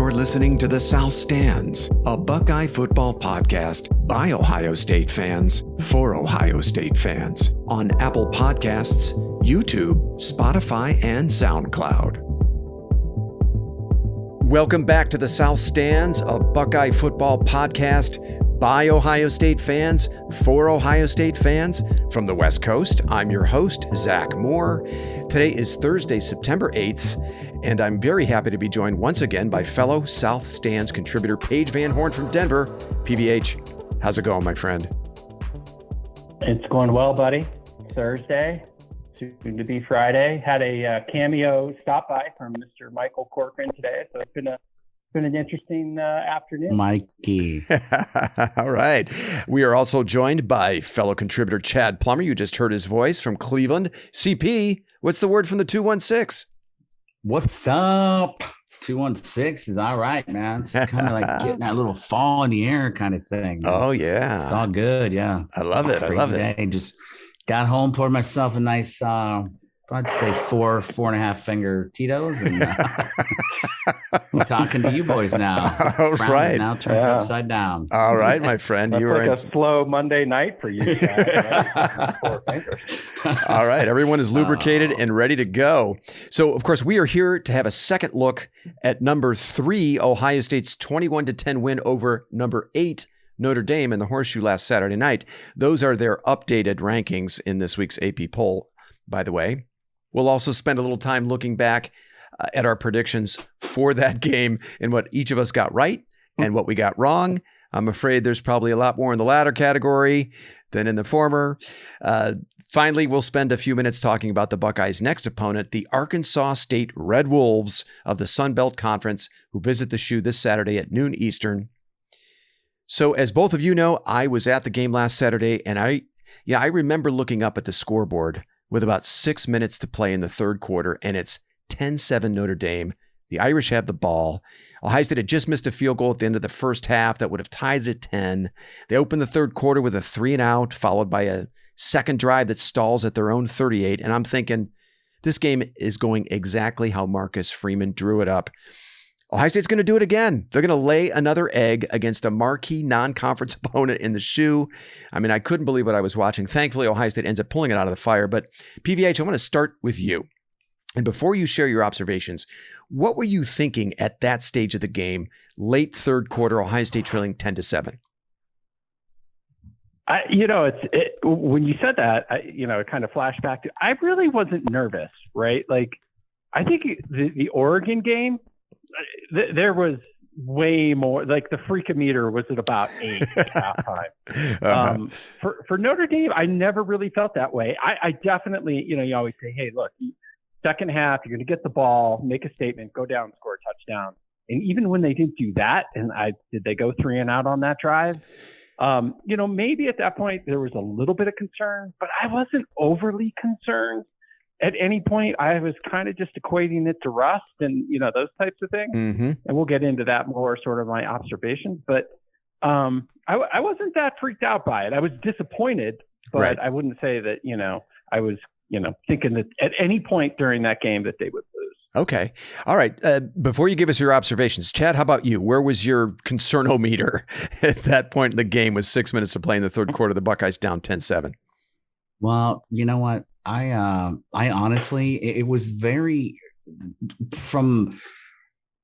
You're listening to The South Stands, a Buckeye football podcast by Ohio State fans for Ohio State fans on Apple Podcasts, YouTube, Spotify, and SoundCloud. Welcome back to The South Stands, a Buckeye football podcast by Ohio State fans for Ohio State fans from the West Coast. I'm your host, Zach Moore. Today is Thursday, September 8th, and I'm very happy to be joined once again by fellow South Stands contributor Paige Van Horn from Denver. PVH, how's it going, my friend? It's going well, buddy. Thursday, soon to be Friday. Had a cameo stop by from Mr. Michael Corcoran today, so it's been an interesting afternoon. Mikey. All right. We are also joined by fellow contributor Chad Plummer. You just heard his voice from Cleveland. CP, what's the word from the 216? What's up? 216 is all right, man. It's kind of like getting that little fall in the air kind of thing. Oh, yeah. It's all good, yeah. I love it. I love it. Day. Just got home, poured myself a nice, I'd say 4.5 finger Tito's, and I'm talking to you boys now. All right. Now turned upside down. All right, my friend. That's like a slow Monday night for you guys, right? 4 fingers. All right. Everyone is lubricated and ready to go. So, of course, we are here to have a second look at number 3, Ohio State's 21-10 win over number 8, Notre Dame, in the Horseshoe last Saturday night. Those are their updated rankings in this week's AP poll, by the way. We'll also spend a little time looking back at our predictions for that game and what each of us got right and what we got wrong. I'm afraid there's probably a lot more in the latter category than in the former. Finally, we'll spend a few minutes talking about the Buckeyes' next opponent, the Arkansas State Red Wolves of the Sun Belt Conference, who visit the Shoe this Saturday at noon Eastern. So as both of you know, I was at the game last Saturday, and I remember looking up at the scoreboard with about 6 minutes to play in the third quarter, and it's 10-7 Notre Dame. The Irish have the ball. Ohio State had just missed a field goal at the end of the first half that would have tied it at 10. They opened the third quarter with a 3-and-out, followed by a second drive that stalls at their own 38. And I'm thinking, this game is going exactly how Marcus Freeman drew it up. Ohio State's going to do it again. They're going to lay another egg against a marquee non-conference opponent in the Shoe. I mean, I couldn't believe what I was watching. Thankfully, Ohio State ends up pulling it out of the fire. But PVH, I want to start with you. And before you share your observations, what were you thinking at that stage of the game, late third quarter, Ohio State trailing 10-7? When you said that, it kind of flashed back to, I really wasn't nervous, right? Like, I think the Oregon game, there was way more, like the freakometer was at about 8 at halftime. For Notre Dame, I never really felt that way. I definitely, you always say, hey, look, second half, you're going to get the ball, make a statement, go down, score a touchdown. And even when they didn't do that, and did they go 3-and-out on that drive? Maybe at that point there was a little bit of concern, but I wasn't overly concerned. At any point, I was kind of just equating it to rust and, those types of things. Mm-hmm. And we'll get into that more, sort of my observations. But I wasn't that freaked out by it. I was disappointed, but right. I wouldn't say that, I was, thinking that at any point during that game that they would lose. Okay. All right. Before you give us your observations, Chad, how about you? Where was your concernometer at that point in the game with 6 minutes to play in the third quarter, the Buckeyes down 10-7? Well, you know what? I honestly, it was very, from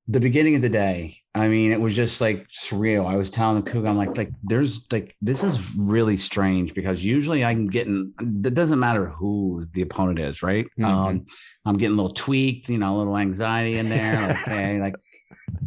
the beginning of the day, I mean, it was just like surreal. I was telling the Cougar, I'm like, this is really strange, because usually it doesn't matter who the opponent is, right? Mm-hmm. I'm getting a little tweaked, a little anxiety in there. Like, hey, like,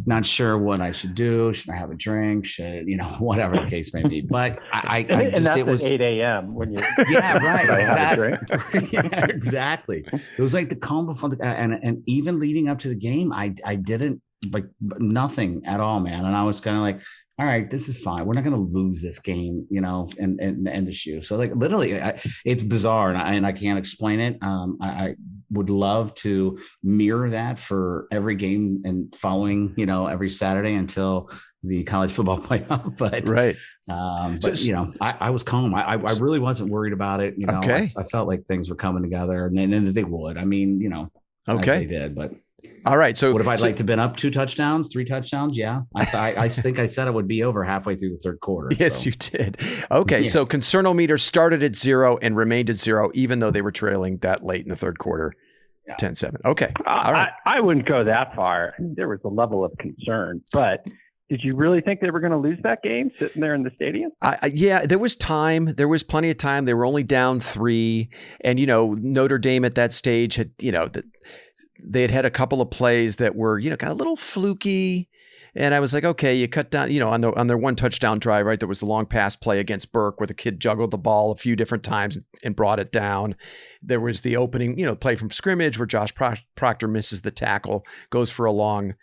not sure what I should do. Should I have a drink? Should, whatever the case may be. But it was 8 a.m. when you, yeah, right. Exactly. Yeah, exactly. It was like the calm before and even leading up to the game, I didn't, like, nothing at all, man. And I was kind of like, all right, this is fine. We're not going to lose this game, and end the Shoe. So, like, literally, it's bizarre, and I can't explain it. I would love to mirror that for every game and following, every Saturday until the college football playoff. But right. I was calm. I really wasn't worried about it. Okay. I felt like things were coming together, and then they would. I mean, okay. They did, but All right. So what if I'd like to been up 2 touchdowns, 3 touchdowns? Yeah. I think I said it would be over halfway through the third quarter. Yes, you did. Okay. Yeah. So Concernometer started at 0 and remained at 0, even though they were trailing that late in the third quarter. Yeah. 10-7. Okay. All right. I wouldn't go that far. There was a level of concern, but did you really think they were going to lose that game sitting there in the stadium? Yeah, there was time. There was plenty of time. They were only down 3. And, Notre Dame at that stage had, they had a couple of plays that were, kind of a little fluky. And I was like, okay, you cut down, on their 1 touchdown drive, right? There was the long pass play against Burke where the kid juggled the ball a few different times and brought it down. There was the opening, play from scrimmage where Josh Proctor misses the tackle, goes for a long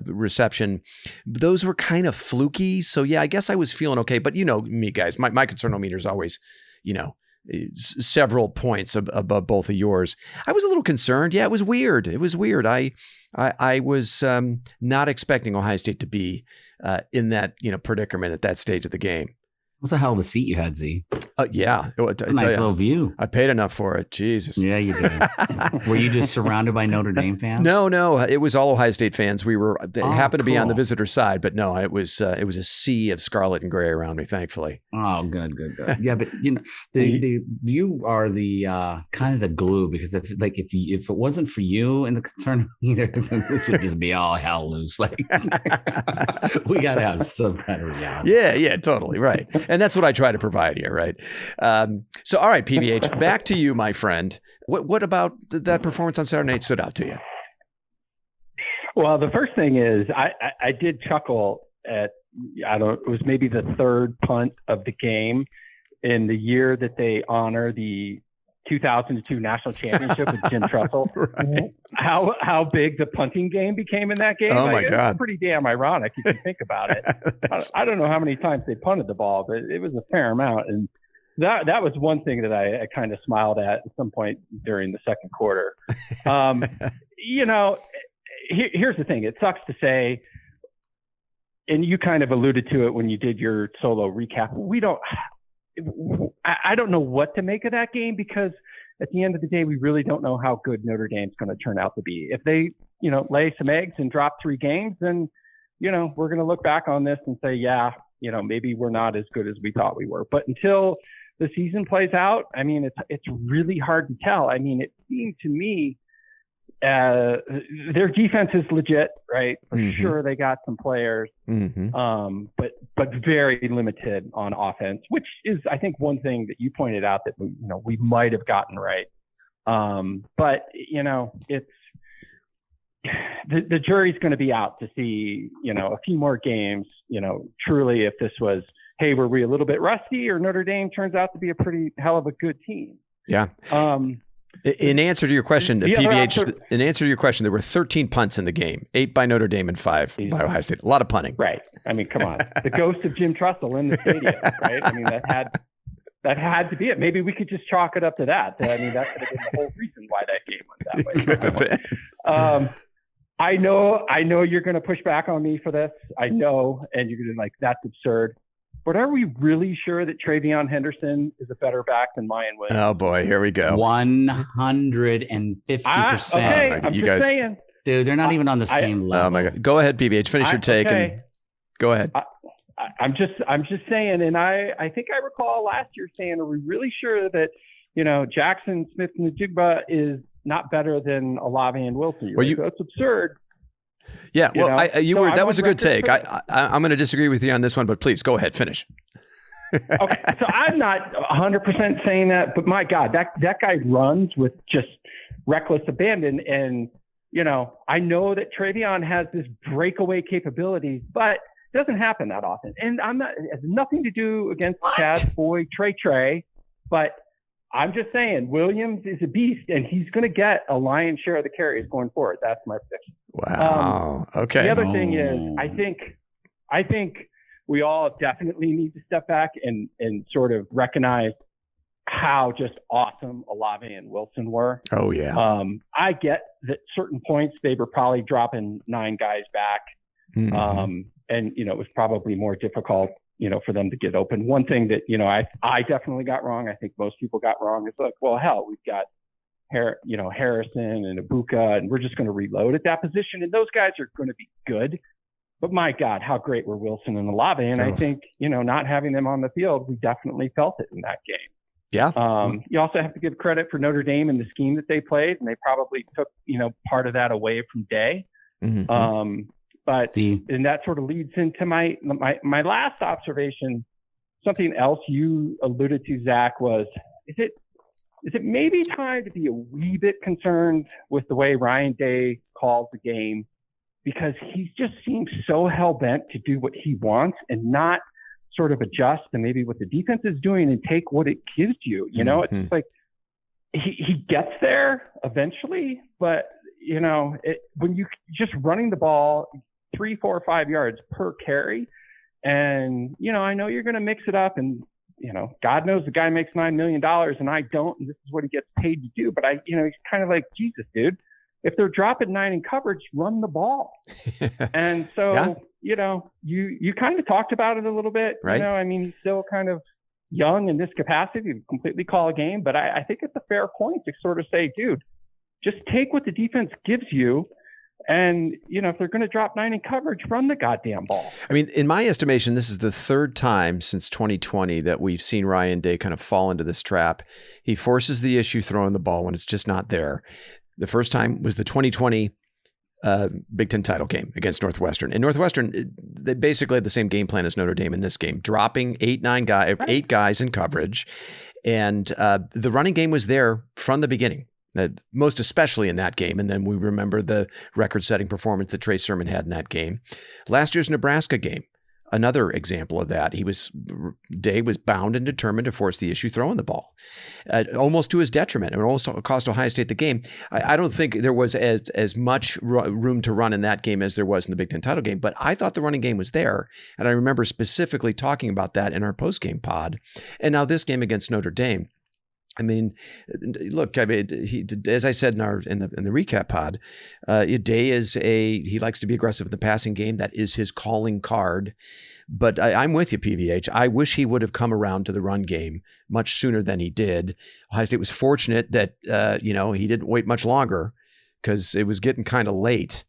reception. Those were kind of fluky. So yeah, I guess I was feeling okay. But me guys, my concernometer is always, several points above both of yours. I was a little concerned. Yeah, it was weird. I was not expecting Ohio State to be in that predicament at that stage of the game. What's a hell of a seat you had, Z? Yeah. A nice little view. I paid enough for it. Jesus. Yeah, you did. Were you just surrounded by Notre Dame fans? No. It was all Ohio State fans. We were happened to be on the visitor side, but no, it was a sea of scarlet and gray around me, thankfully. Oh, good. Yeah, but you are the kind of the glue, because if it wasn't for you and the concern, this would just be all hell loose. Like we gotta have some kind of reality. Yeah, totally right. And that's what I try to provide here, right? So, all right, PBH, back to you, my friend. What about that performance on Saturday night stood out to you? Well, the first thing is I did chuckle at, it was maybe the 3rd punt of the game in the year that they honor the 2002 national championship with Jim Tressel. Right. How big the punting game became in that game. Oh my God. It's pretty damn ironic if you think about it. I don't know how many times they punted the ball, but it was a fair amount. And that was one thing that I kind of smiled at some point during the second quarter. Here's the thing. It sucks to say, and you kind of alluded to it when you did your solo recap. I don't know what to make of that game, because at the end of the day, we really don't know how good Notre Dame's going to turn out to be. If they, lay some eggs and drop 3 games, then, we're going to look back on this and say, yeah, maybe we're not as good as we thought we were. But until the season plays out, I mean, it's really hard to tell. I mean, it seemed to me their defense is legit, right? For sure, they got some players, but very limited on offense, which is, I think, one thing that you pointed out that we might have gotten right. But it's the jury's going to be out to see a few more games. Truly, if this was, hey, were we a little bit rusty, or Notre Dame turns out to be a pretty hell of a good team. Yeah. In answer to your question, PBH, in answer to your question, there were 13 punts in the game, 8 by Notre Dame and 5 by Ohio State. A lot of punting. Right. I mean, come on. The ghost of Jim Tressel in the stadium, right? I mean, that had to be it. Maybe we could just chalk it up to that. I mean, that could have been the whole reason why that game went that way. I know you're going to push back on me for this. I know, and you're going to that's absurd. But are we really sure that Travion Henderson is a better back than Mayan Williams? Oh boy, here we go. 150%. Okay, I'm you just guys, saying. Dude, they're not even on the same level. Oh my God. Go ahead, PBH. Finish your take and go ahead. I'm just saying, and I think I recall last year saying, are we really sure that Jackson Smith-Njigba is not better than Olave and Wilson? That's absurd. Yeah, well, that was a good take. I'm going to disagree with you on this one, but please go ahead, finish. Okay, so I'm not 100% saying that, but my God, that guy runs with just reckless abandon, and I know that Travion has this breakaway capabilities, but it doesn't happen that often. And it has nothing to do against Chad, Boy, Trey, but I'm just saying Williams is a beast, and he's going to get a lion's share of the carries going forward. That's my prediction. Wow. Okay. The other thing is, I think we all definitely need to step back and sort of recognize how just awesome Olave and Wilson were. Oh yeah. I get that certain points they were probably dropping 9 guys back, and it was probably more difficult for them to get open. One thing that, I definitely got wrong, I think most people got wrong, is like, well, hell, we've got Harrison and Ibuka, and we're just going to reload at that position. And those guys are going to be good. But my God, how great were Wilson and Olave? And I think, not having them on the field, we definitely felt it in that game. Yeah. You also have to give credit for Notre Dame and the scheme that they played, and they probably took, part of that away from Day. Mm-hmm. And that sort of leads into my last observation. Something else you alluded to, Zach, was is it maybe time to be a wee bit concerned with the way Ryan Day calls the game, because he just seems so hell-bent to do what he wants and not sort of adjust to maybe what the defense is doing and take what it gives you. It's like he gets there eventually, but, when you just running the ball 3, 4, 5 yards per carry, and, I know you're going to mix it up, and, God knows the guy makes $9 million and I don't, and this is what he gets paid to do. But he's kind of like, Jesus, dude, if they're dropping 9 in coverage, run the ball. And so, you kind of talked about it a little bit, right? He's still kind of young in this capacity to completely call a game, but I think it's a fair point to sort of say, dude, just take what the defense gives you. And, if they're going to drop 9 in coverage, run the goddamn ball. I mean, in my estimation, this is the third time since 2020 that we've seen Ryan Day kind of fall into this trap. He forces the issue throwing the ball when it's just not there. The first time was the 2020 Big Ten title game against Northwestern. And Northwestern, they basically had the same game plan as Notre Dame in this game, dropping 8 guys in coverage. And the running game was there from the beginning. Most especially in that game. And then we remember the record-setting performance that Trey Sermon had in that game. Last year's Nebraska game, another example of that. Day was bound and determined to force the issue throwing the ball, almost to his detriment. It almost cost Ohio State the game. I don't think there was as much room to run in that game as there was in the Big Ten title game, but I thought the running game was there. And I remember specifically talking about that in our post-game pod. And now this game against Notre Dame. Look, as I said in the recap pod, Day he likes to be aggressive in the passing game. That is his calling card. But I'm with you, PVH. I wish he would have come around to the run game much sooner than he did. Ohio State was fortunate that he didn't wait much longer because it was getting kind of late.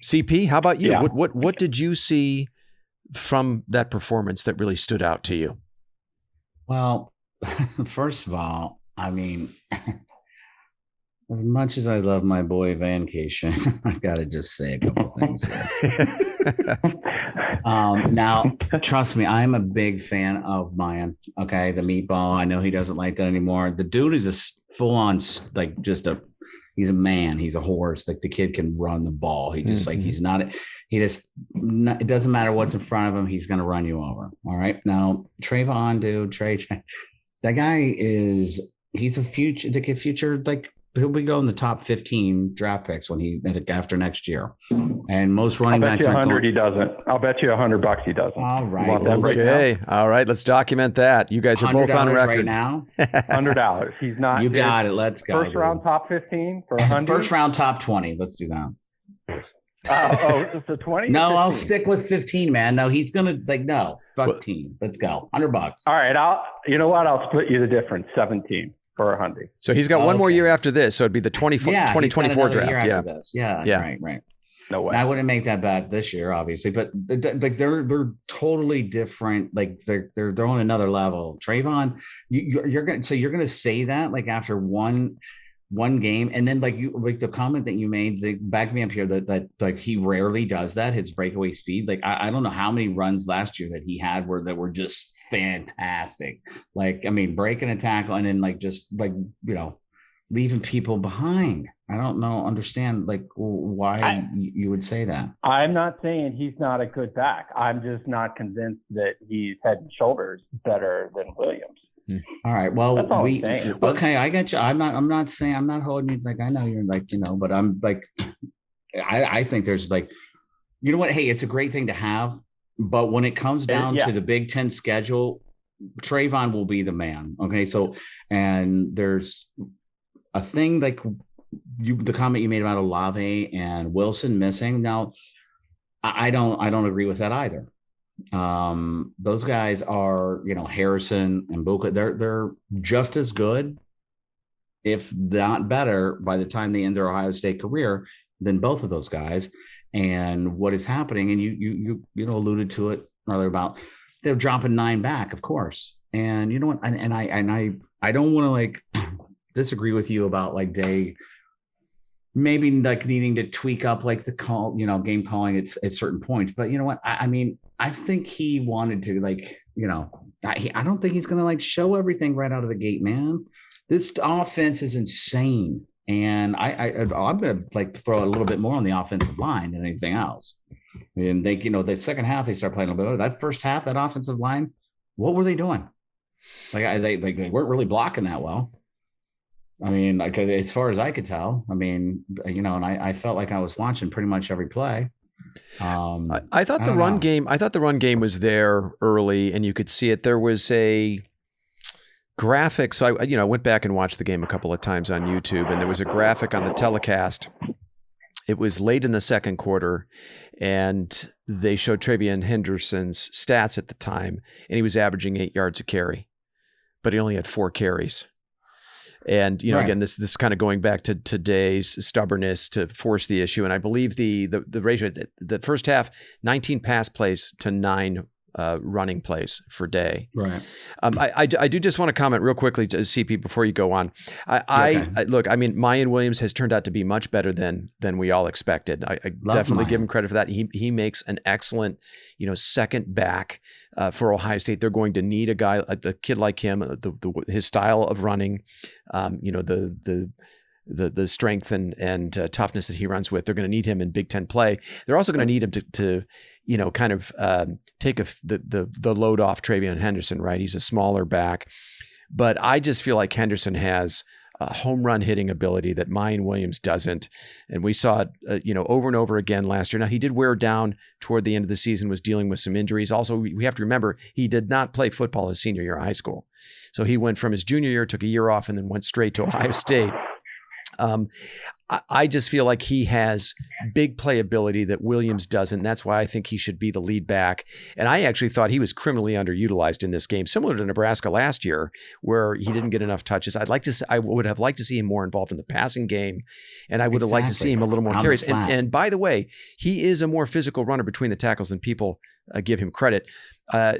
CP, how about you? Yeah. What did you see from that performance that really stood out to you? Well, first of all, as much as I love my boy Vacation, I've got to just say a couple things here. Now, trust me, I'm a big fan of Mayan. Okay, the meatball. I know he doesn't like that anymore. The dude is a full-on, he's a man. He's a horse. Like, the kid can run the ball. He just it doesn't matter what's in front of him. He's going to run you over. All right. Now, Trayvon, dude, that guy he's a future, like, he'll be going the top 15 draft picks after next year. And most running backs aren't going. He doesn't. I'll bet you $100 he doesn't. All right. Okay. All right. Let's document that. You guys are both on record right now. $100. He's not. You got it. Let's go. First round top 15 for 100. First round top 20. Let's do that. So 20? No, I'll stick with 15, man. No, he's gonna no, 15. Let's go. $100. All right, I'll split you the difference. 17 for 100. So he's got one more year after this, so it'd be the 2024 draft. Yeah. Right. No way. I wouldn't make that bet this year, obviously, but like they're totally different. Like they're on another level. Trayvon, you're gonna say that like after one game, and then like the comment that you made, back me up here, that like he rarely does that. His breakaway speed, like I don't know how many runs last year that he had that were just fantastic. Like, breaking a tackle and then leaving people behind. I don't understand like why you would say that. I'm not saying he's not a good back. I'm just not convinced that he's head and shoulders better than Williams. All right. Well, okay. I got you. I'm not saying, I'm not holding you. Like, I know you're like, but I'm like, I think there's like, you know what? Hey, it's a great thing to have, but when it comes down to the Big Ten schedule, Trayvon will be the man. Okay. So, and there's a thing like the comment you made about Olave and Wilson missing. Now, I don't agree with that either. Those guys are, Harrison and Buckeye, they're just as good if not better, by the time they end their Ohio State career than both of those guys. And what is happening, and you alluded to it earlier about they're dropping 9 back, of course. And you know what? And I don't want to like disagree with you about like Day maybe like needing to tweak up like the call, game calling at certain points. But you know what? I mean, I think he wanted to like, I don't think he's going to like show everything right out of the gate, man. This offense is insane. And I'm going to like throw a little bit more on the offensive line than anything else. And they, the second half, they start playing a little bit better. That first half, that offensive line, what were they doing? Like they weren't really blocking that well. I mean, like as far as I could tell, I mean, and I felt like I was watching pretty much every play. I thought the run game. I thought the run game was there early, and you could see it. There was a graphic. So I went back and watched the game a couple of times on YouTube, and there was a graphic on the telecast. It was late in the second quarter, and they showed Travion Henderson's stats at the time, and he was averaging 8 yards a carry, but he only had 4 carries. And, right. Again, this is kind of going back to today's stubbornness to force the issue. And I believe the ratio, the first half, 19 pass plays to 9 running plays for Day. Right. I do just want to comment real quickly to CP before you go on. I look, I mean, Mayan Williams has turned out to be much better than we all expected. I definitely give him credit for that. He makes an excellent, second back for Ohio State. They're going to need a kid like him, his style of running, the strength and toughness that he runs with. They're going to need him in Big Ten play. They're also going to need him to kind of take the load off Travion Henderson, right? He's a smaller back. But I just feel like Henderson has a home run hitting ability that Mayan Williams doesn't. And we saw it, over and over again last year. Now, he did wear down toward the end of the season, was dealing with some injuries. Also, we have to remember, he did not play football his senior year of high school. So he went from his junior year, took a year off, and then went straight to Ohio State. I just feel like he has big playability that Williams doesn't. That's why I think he should be the lead back. And I actually thought he was criminally underutilized in this game, similar to Nebraska last year, where he didn't get enough touches. I would have liked to see him more involved in the passing game, and I would have liked to see him a little more carries. And by the way, he is a more physical runner between the tackles than people give him credit.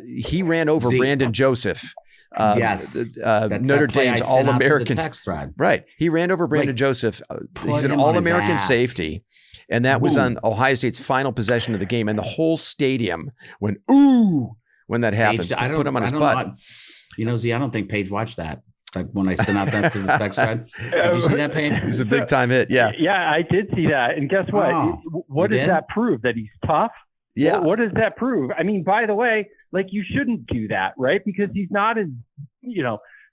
He ran over Brandon Joseph. Yes, Notre Dame's All-American text thread. Right. He ran over Brandon Joseph. He's an All-American safety. And that was on Ohio State's final possession of the game. And the whole stadium went, ooh, when that happened. Paige, put him on his butt. Z, I don't think Paige watched that. Like when I sent out that to the text thread. Did you see that, Paige? It was a big time hit. Yeah. Yeah, I did see that. And guess what? What does that prove? That he's tough? Yeah. What does that prove? I mean, by the way, like you shouldn't do that, right? Because he's not as,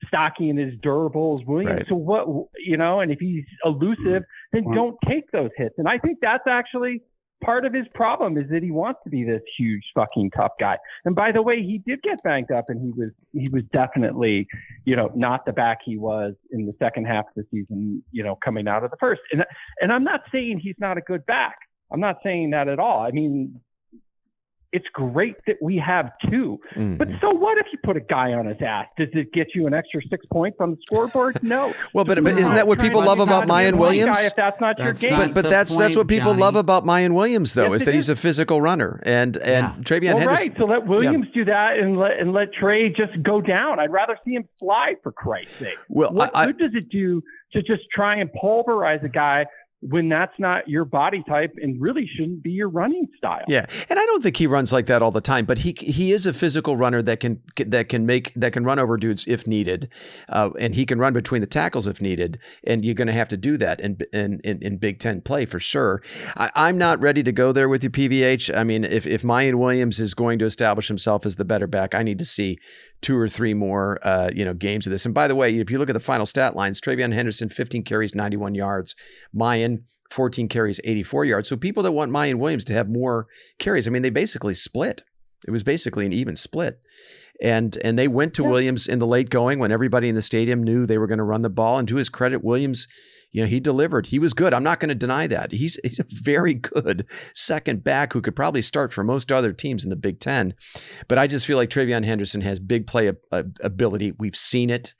stocky and as durable as Williams. Right. So what, and if he's elusive, then don't take those hits. And I think that's actually part of his problem, is that he wants to be this huge fucking tough guy. And by the way, he did get banged up, and he was definitely, not the back he was in the second half of the season, coming out of the first. And I'm not saying he's not a good back. I'm not saying that at all. I mean, it's great that we have 2. Mm-hmm. But so what if you put a guy on his ass? Does it get you an extra 6 points on the scoreboard? No. Well, but isn't that what people love about Mayan Williams? If that's not your game. But that's what people love about Mayan Williams, though, is that he's a physical runner. And Travion Henderson. Right. So let Williams do that and let Trey just go down. I'd rather see him slide, for Christ's sake. Well, what good does it do to just try and pulverize a guy when that's not your body type and really shouldn't be your running style? Yeah. And I don't think he runs like that all the time, but he is a physical runner that can run over dudes if needed. And he can run between the tackles if needed. And you're going to have to do that in Big Ten play for sure. I'm not ready to go there with you, PVH. I mean, if Mayan Williams is going to establish himself as the better back, I need to see 2 or 3 more, games of this. And by the way, if you look at the final stat lines, Travion Henderson, 15 carries, 91 yards. Mayan, 14 carries, 84 yards. So people that want Mayan Williams to have more carries, I mean, they basically split. It was basically an even split. And they went to Williams in the late going when everybody in the stadium knew they were going to run the ball. And to his credit, Williams, he delivered. He was good. I'm not going to deny that. He's a very good second back who could probably start for most other teams in the Big Ten. But I just feel like Travion Henderson has big play ability. We've seen it.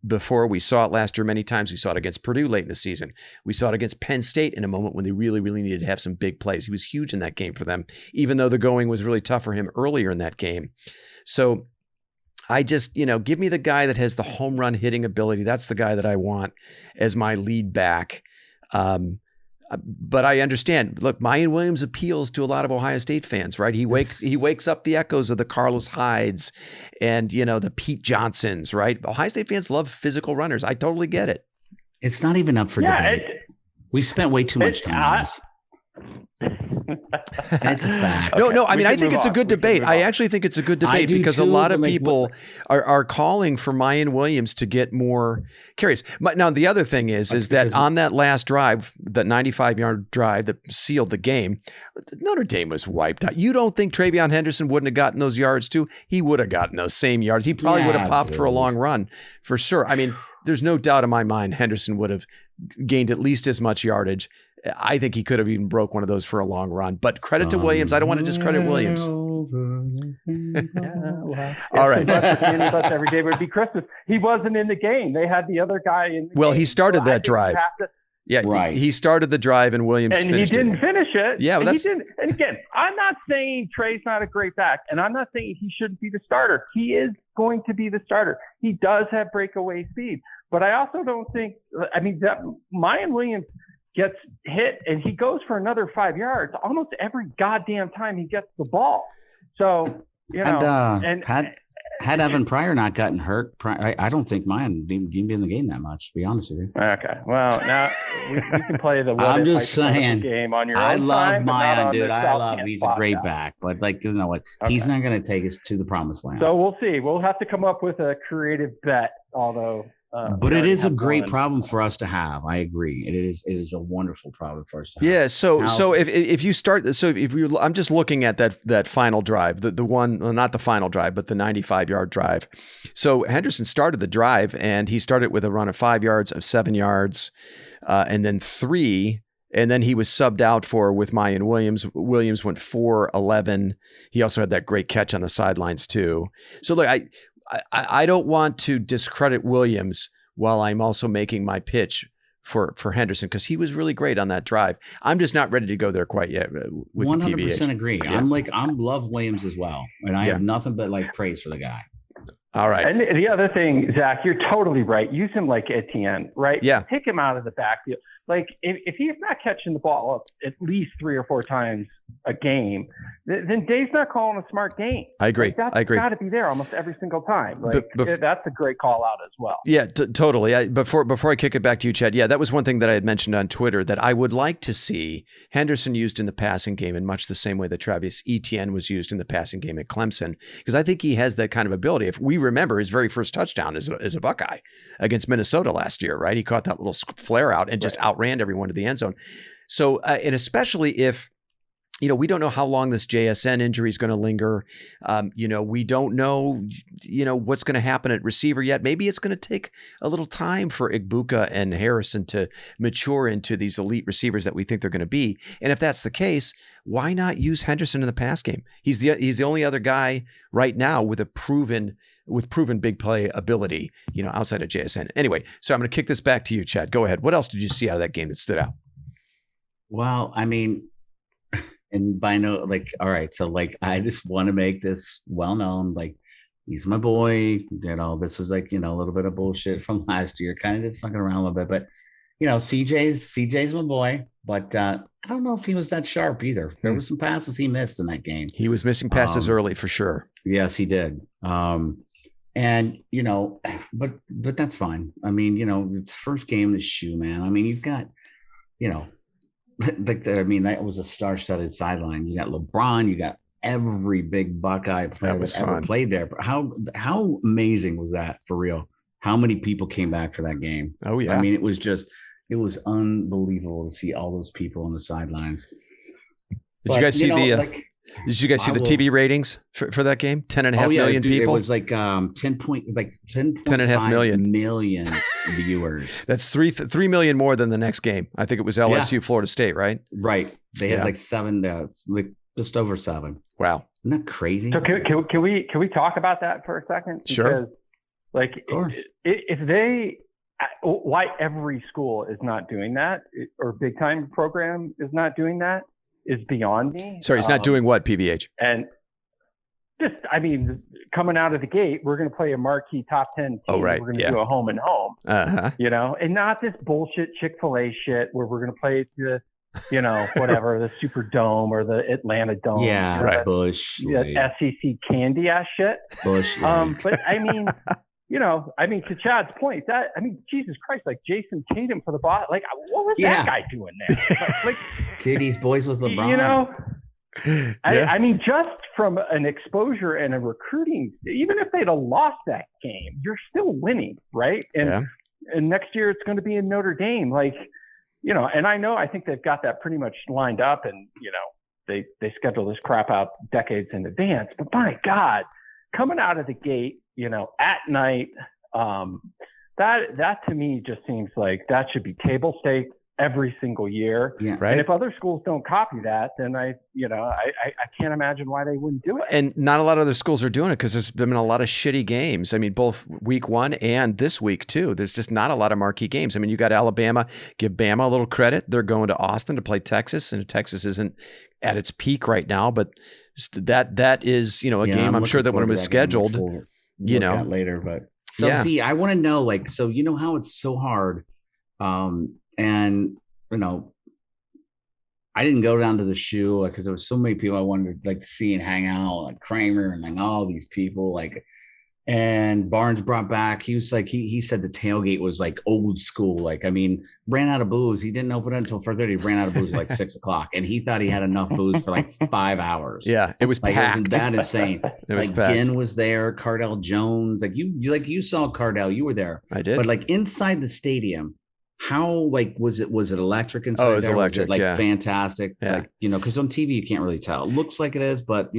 before. We saw it last year many times. We saw it against Purdue late in the season. We saw it against Penn State in a moment when they really, really needed to have some big plays. He was huge in that game for them, even though the going was really tough for him earlier in that game. So I just, give me the guy that has the home run hitting ability. That's the guy that I want as my lead back. But I understand. Look, Mayan Williams appeals to a lot of Ohio State fans, right? He wakes up the echoes of the Carlos Hydes and the Pete Johnsons, right? Ohio State fans love physical runners. I totally get it. It's not even up for debate. We spent way too much time on this. That's a fact. No. I mean, I think it's a good debate. I actually think it's a good debate because a lot of people are calling for Mayan Williams to get more carries. But now the other thing is that on that last drive, that 95-yard drive that sealed the game, Notre Dame was wiped out. You don't think Travion Henderson wouldn't have gotten those yards too? He would have gotten those same yards. He probably would have popped for a long run for sure. I mean, there's no doubt in my mind Henderson would have gained at least as much yardage. I think he could have even broke one of those for a long run. But credit to Williams. I don't want to discredit Williams. All right. Every day would be Christmas. He wasn't in the game. They had the other guy in the game. He started that drive. Right. He started the drive and Williams finished it. And he didn't finish it. Yeah, he didn't. And again, I'm not saying Trey's not a great back, and I'm not saying he shouldn't be the starter. He is going to be the starter. He does have breakaway speed. But I also don't think – that Mayan Williams – gets hit and he goes for another 5 yards almost every goddamn time he gets the ball. So, had Evan Pryor not gotten hurt, I don't think Mayan didn't be in the game that much, to be honest with you. Okay. Well, now we can play the I'm just saying, game on your own I love time, Mayan, dude. He's a great back. But you know what? Okay. He's not going to take us to the promised land. So we'll see. We'll have to come up with a creative bet, although – but it is a great problem for us to have. I agree. It is a wonderful problem for us to have. Yeah. So if you start, I'm just looking at that final drive, the one, well, not the final drive, but the 95-yard drive. So Henderson started the drive and he started with a run of 5 yards, of 7 yards, and then 3. And then he was subbed out with Mayan Williams. Williams went 4-11. He also had that great catch on the sidelines too. So look, I don't want to discredit Williams while I'm also making my pitch for Henderson because he was really great on that drive. I'm just not ready to go there quite yet with 100% agree. Yeah. I'm love Williams as well, and I have nothing but praise for the guy. All right. And the other thing, Zach, you're totally right. Use him like Etienne, right? Yeah. Take him out of the backfield. Like if he's not catching the ball up at least 3 or 4 times a game, then Dave's not calling a smart game. I agree. I agree. Got to be there almost every single time. That's a great call out as well. Yeah, totally. Before I kick it back to you, Chad. Yeah, that was one thing that I had mentioned on Twitter that I would like to see Henderson used in the passing game in much the same way that Travis Etienne was used in the passing game at Clemson, because I think he has that kind of ability. If we remember his very first touchdown as a Buckeye against Minnesota last year, right? He caught that little flare out and just outran everyone to the end zone. So, and especially if, we don't know how long this JSN injury is going to linger. We don't know, what's going to happen at receiver yet. Maybe it's going to take a little time for Igbuka and Harrison to mature into these elite receivers that we think they're going to be. And if that's the case, why not use Henderson in the pass game? He's the only other guy right now with proven big play ability, outside of JSN. Anyway, so I'm going to kick this back to you, Chad. Go ahead. What else did you see out of that game that stood out? Well, and all right. So I just want to make this well known, he's my boy, this was a little bit of bullshit from last year, kind of just fucking around a little bit, but CJ's my boy, but I don't know if he was that sharp either. There were some passes he missed in that game. He was missing passes early for sure. Yes, he did. And, but that's fine. It's first game in the shoe, man. You've got, that was a star-studded sideline. You got LeBron, you got every big Buckeye player that ever played there. But how amazing was that for real? How many people came back for that game? Oh yeah. It was unbelievable to see all those people on the sidelines. Did you guys see the TV ratings for that game? 10.5 million people. It was 10.5 million viewers. That's 3 million more than the next game. I think it was LSU, Florida State, right? Right. They had 7. Just over 7. Wow. Isn't that crazy? So can we talk about that for a second? Sure. Because Like, Of course. why every school is not doing that, or big time program is not doing that, is beyond me. Sorry, he's not doing what, PVH? And just, I mean, coming out of the gate, we're going to play a marquee top 10 team. Oh, right. We're going to do a home and home, and not this bullshit Chick-fil-A shit where we're going to play the, whatever, the Superdome or the Atlanta Dome. Yeah, right. Bush. SEC candy ass shit. Bush. But I mean, to Chad's point, Jesus Christ, like Jason Tatum for the bot, like what was that guy doing there? Like, City's boys with LeBron. I mean, just from an exposure and a recruiting, even if they'd have lost that game, you're still winning, right? And next year it's going to be in Notre Dame, like, and I think they've got that pretty much lined up, and they schedule this crap out decades in advance. But my God, coming out of the gate, at night, that to me just seems like that should be table stakes every single year. Yeah, right. And if other schools don't copy that, then I can't imagine why they wouldn't do it. And not a lot of other schools are doing it because there's been a lot of shitty games. I mean, both week 1 and this week too. There's just not a lot of marquee games. I mean, you got Alabama. Give Bama a little credit. They're going to Austin to play Texas, and Texas isn't at its peak right now. But that is a game. I'm sure that when it was scheduled, later. But see, I want to know, like, so how it's so hard. And I didn't go down to the shoe because there was so many people I wanted to see and hang out, like Kramer and like all these people, and Barnes brought back. He was like, he said the tailgate was like old school. Like, I mean, ran out of booze. He didn't open it until 4:30. Ran out of booze at like 6:00, and he thought he had enough booze for like 5 hours. Yeah, it was packed. It was that insane. It was like packed. Ginn was there, Cardell Jones. Like you saw Cardell. You were there. I did. But like inside the stadium, how was it electric inside? Oh, it was there? electric. Was it fantastic? Yeah. Because on TV you can't really tell. It looks like it is, but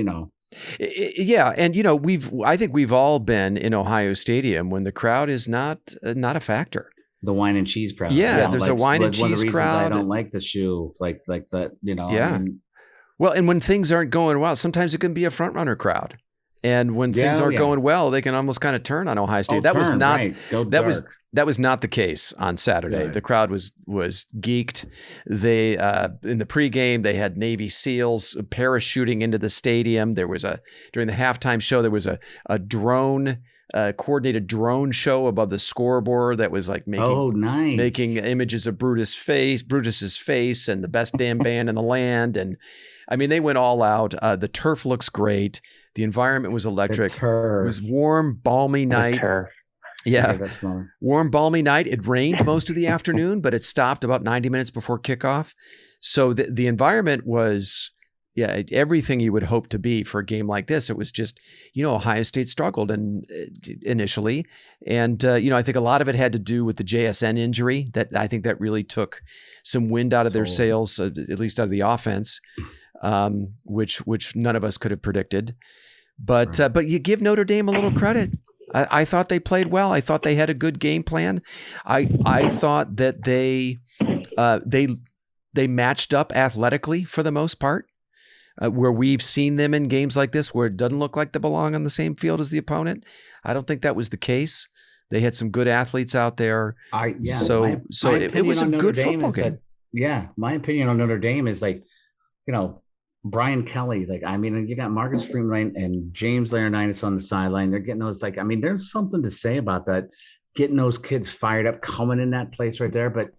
Yeah, and I think we've all been in Ohio Stadium when the crowd is not a factor. The wine and cheese crowd. Yeah, there's a wine and one of cheese the crowd. I don't like the shoe, like that. Yeah. I mean, Well, and when things aren't going well, sometimes it can be a front runner crowd. And when things aren't going well, they can almost kind of turn on Ohio State. That was not the case on Saturday. Right. The crowd was geeked. They in the pregame they had Navy SEALs parachuting into the stadium. There was during the halftime show there was a drone. Coordinated drone show above the scoreboard that was like making images of Brutus's face and the best damn band in the land. And I mean, they went all out. The turf looks great. The environment was electric. It was warm, balmy night. Yeah, warm, balmy night. It rained most of the afternoon, but it stopped about 90 minutes before kickoff. So the environment was, everything you would hope to be for a game like this. It was just, Ohio State struggled initially. And, I think a lot of it had to do with the JSN injury that I think that really took some wind out of their sails, at least out of the offense, which none of us could have predicted. But you give Notre Dame a little credit. I thought they played well. I thought they had a good game plan. I thought that they matched up athletically for the most part. Where we've seen them in games like this where it doesn't look like they belong on the same field as the opponent. I don't think that was the case. They had some good athletes out there. So it was a good football game. My opinion on Notre Dame is Brian Kelly. You got Marcus Freeman and James Laurinaitis on the sideline. They're getting those there's something to say about that. Getting those kids fired up, coming in that place right there. But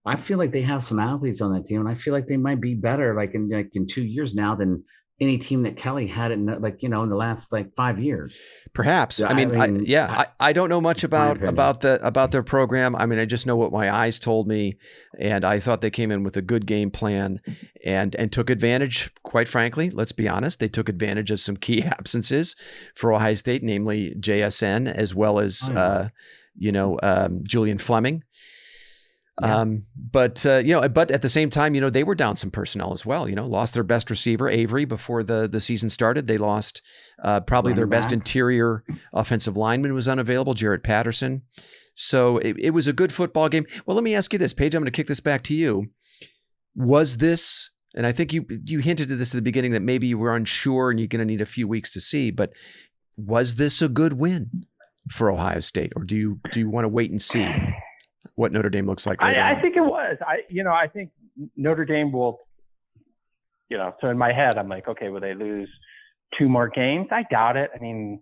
I feel like they have some athletes on that team, and I feel like they might be better in 2 years now than any team that Kelly had in the last 5 years. Perhaps. I don't know much about their program. I mean, I just know what my eyes told me, and I thought they came in with a good game plan and took advantage. Quite frankly, let's be honest, they took advantage of some key absences for Ohio State, namely JSN as well as Julian Fleming. Yeah. But at the same time, they were down some personnel as well, lost their best receiver, Avery, before the season started. They lost probably their best interior offensive lineman was unavailable, Jarrett Patterson. So it was a good football game. Well, let me ask you this, Paige, I'm going to kick this back to you. Was this, and I think you hinted at this at the beginning that maybe you were unsure and you're going to need a few weeks to see, but was this a good win? for Ohio State, or do you want to wait and see what Notre Dame looks like later I on? think it was. I think Notre Dame will. So in my head, I'm like, okay, will they lose 2 more games? I doubt it. I mean,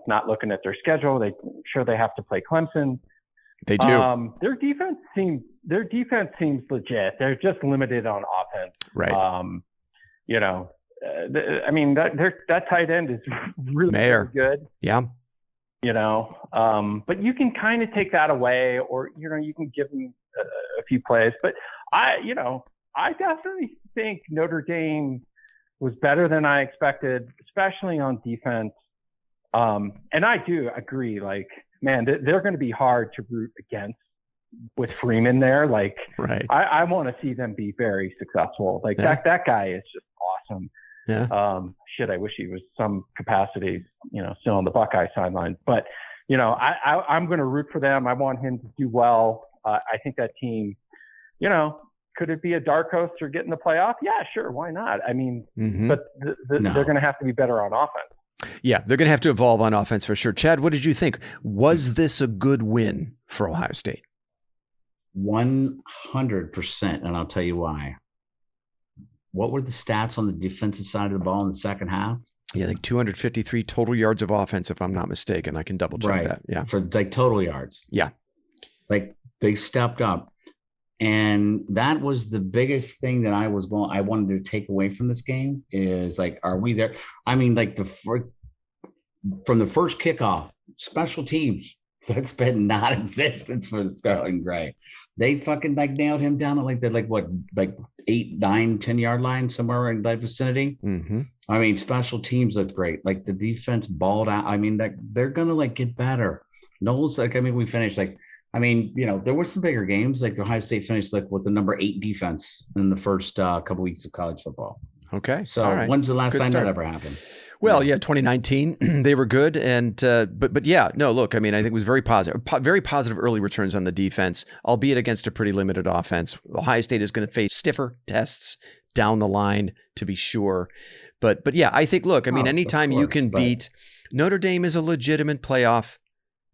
not looking at their schedule, they have to play Clemson. They do. Their defense seems legit. They're just limited on offense. Right. That tight end is really, really good. Yeah. But you can kind of take that away, or you can give them a few plays. But I definitely think Notre Dame was better than I expected, especially on defense. And I do agree. Like, man, they're going to be hard to root against with Freeman there. Like, right. I want to see them be very successful. Like that guy is just awesome. Yeah. I wish he was some capacity, still on the Buckeye sideline. But, I'm going to root for them. I want him to do well. I think that team, could it be a dark horse or get in the playoff? Yeah, sure. Why not? I mean, but they're going to have to be better on offense. Yeah, they're going to have to evolve on offense for sure. Chad, what did you think? Was this a good win for Ohio State? 100%. And I'll tell you why. What were the stats on the defensive side of the ball in the second half? Yeah, like 253 total yards of offense, if I'm not mistaken. I can double check that. Yeah. For like total yards. Yeah. Like they stepped up. And that was the biggest thing that I wanted to take away from this game is like, are we there? I mean, like from the first kickoff, special teams, that's been non-existent for the Scarlet Gray. They fucking like nailed him down at like 8, 9, 10 yard line, somewhere in that vicinity. Mm-hmm. I mean, special teams looked great. Like the defense balled out. I mean, like they're going to like get better. Knowles, we finished there were some bigger games. Like Ohio State finished like with the number 8 defense in the first couple weeks of college football. Okay. So all right. When's the last Good time start. that ever happened? Well, yeah, 2019, they were good. And, but yeah, no, look, I mean, I think it was very positive early returns on the defense, albeit against a pretty limited offense. Ohio State is going to face stiffer tests down the line, to be sure. But yeah, I think, look, I mean, anytime you can beat Notre Dame is a legitimate playoff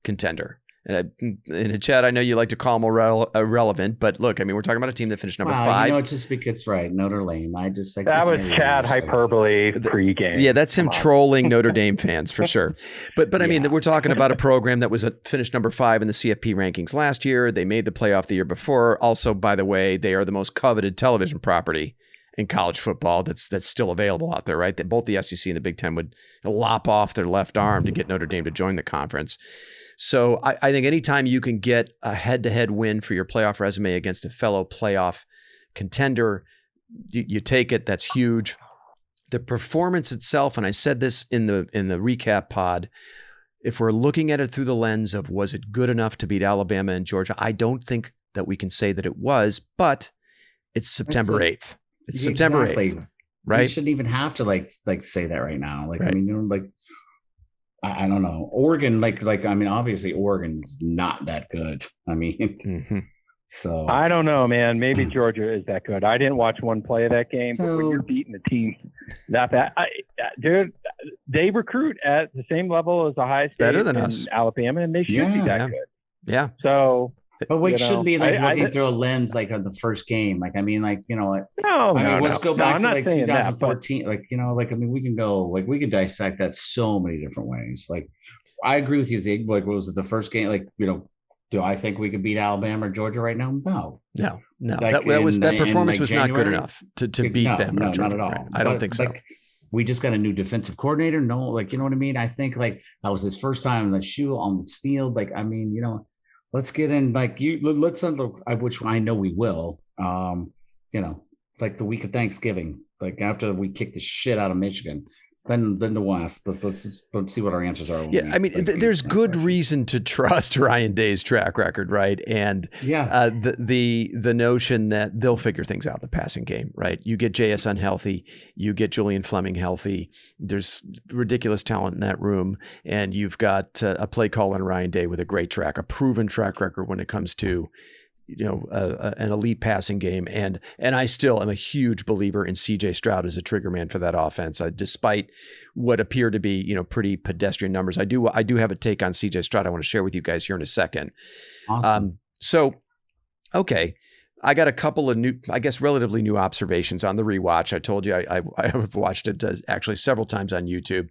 contender. And Chad, I know you like to call them irrelevant, but look, I mean, we're talking about a team that finished number 5. It's just because Notre Dame. I just like that was Chad hyperbole pregame. Yeah, that's him trolling Notre Dame fans for sure. But I mean, we're talking about a program that was finished number 5 in the CFP rankings last year. They made the playoff the year before. Also, by the way, they are the most coveted television property in college football that's still available out there, right? That both the SEC and the Big Ten would lop off their left arm to get Notre Dame to join the conference. So I think anytime you can get a head-to-head win for your playoff resume against a fellow playoff contender, you take it. That's huge. The performance itself, and I said this in the recap pod, if we're looking at it through the lens of was it good enough to beat Alabama and Georgia, I don't think that we can say that it was, but it's September 8th. It's September 8th, right? You shouldn't even have to like say that right now. Like, right. I mean, I don't know. Oregon, obviously Oregon's not that good. I mean, so I don't know, man. Maybe Georgia is that good. I didn't watch one play of that game, but when you're beating a team that bad, dude, they recruit at the same level as Ohio State, better than us, Alabama, and they should be that good. Yeah. So, but we shouldn't be looking through a lens on the first game. Let's go back to 2014. We can go we can dissect that so many different ways. Like, I agree with you, Zeke. Like, what was it, the first game? Do I think we could beat Alabama or Georgia right now? No. That performance was not good enough to beat them. No, not at all. Right? I don't think so. We just got a new defensive coordinator. No, you know what I mean? I think that was his first time in the shoe on this field. Let's get in, let's which I know we will, the week of Thanksgiving, after we kick the shit out of Michigan, then the West. Let's see what our answers are. Yeah, I mean, there's good reason to trust Ryan Day's track record, right? And the notion that they'll figure things out in the passing game, right? You get JS unhealthy, you get Julian Fleming healthy. There's ridiculous talent in that room, and you've got a play caller in Ryan Day with a proven track record when it comes to an elite passing game. And I still am a huge believer in CJ Stroud as a trigger man for that offense, despite what appear to be, pretty pedestrian numbers. I do have a take on CJ Stroud I want to share with you guys here in a second. Awesome. Okay. I got a couple of new, I guess, relatively new observations on the rewatch. I told you I have watched it actually several times on YouTube.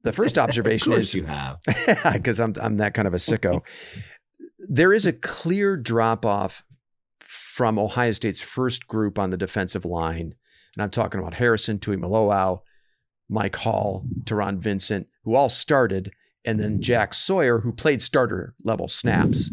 The first observation is you have, because I'm that kind of a sicko. There is a clear drop off from Ohio State's first group on the defensive line, and I'm talking about Harrison, Tuimoloau, Mike Hall, Teron Vincent, who all started, and then Jack Sawyer, who played starter level snaps.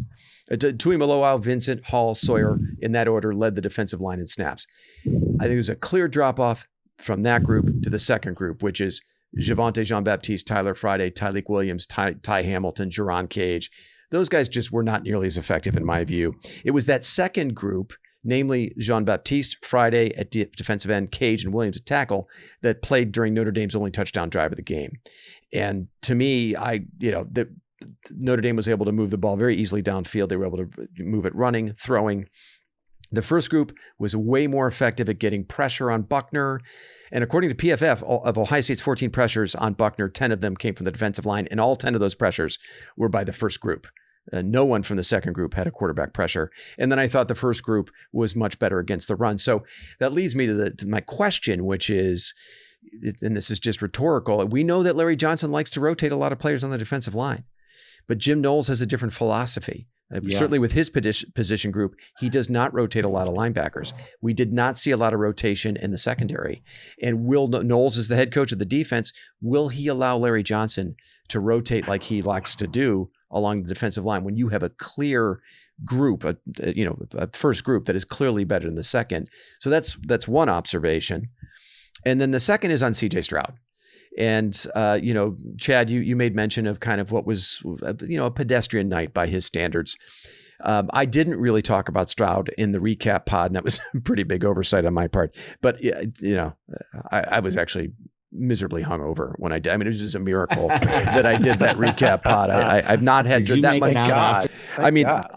Tuimoloau, Vincent, Hall, Sawyer, in that order, led the defensive line in snaps. I think there's a clear drop off from that group to the second group, which is Javonte Jean-Baptiste, Tyler Friday, Tyleek Williams, Ty Hamilton, Jerron Cage. Those guys just were not nearly as effective in my view. It was that second group, namely Jean-Baptiste, Friday at defensive end, Cage and Williams at tackle, that played during Notre Dame's only touchdown drive of the game. And to me, Notre Dame was able to move the ball very easily downfield. They were able to move it running, throwing. The first group was way more effective at getting pressure on Buckner. And according to PFF, of Ohio State's 14 pressures on Buckner, 10 of them came from the defensive line, and all 10 of those pressures were by the first group. No one from the second group had a quarterback pressure. And then I thought the first group was much better against the run. So that leads me to my question, which is, and this is just rhetorical, we know that Larry Johnson likes to rotate a lot of players on the defensive line. But Jim Knowles has a different philosophy. Yes. Certainly with his position group, he does not rotate a lot of linebackers. We did not see a lot of rotation in the secondary. And Will Knowles is the head coach of the defense. Will he allow Larry Johnson to rotate like he likes to do along the defensive line when you have a clear group, a first group that is clearly better than the second? So that's one observation. And then the second is on CJ Stroud. And, Chad, you made mention of kind of what was, a pedestrian night by his standards. I didn't really talk about Stroud in the recap pod, and that was a pretty big oversight on my part. But, I was actually miserably hungover when I did. I mean, it was just a miracle that I did that recap pod. I've not had that much.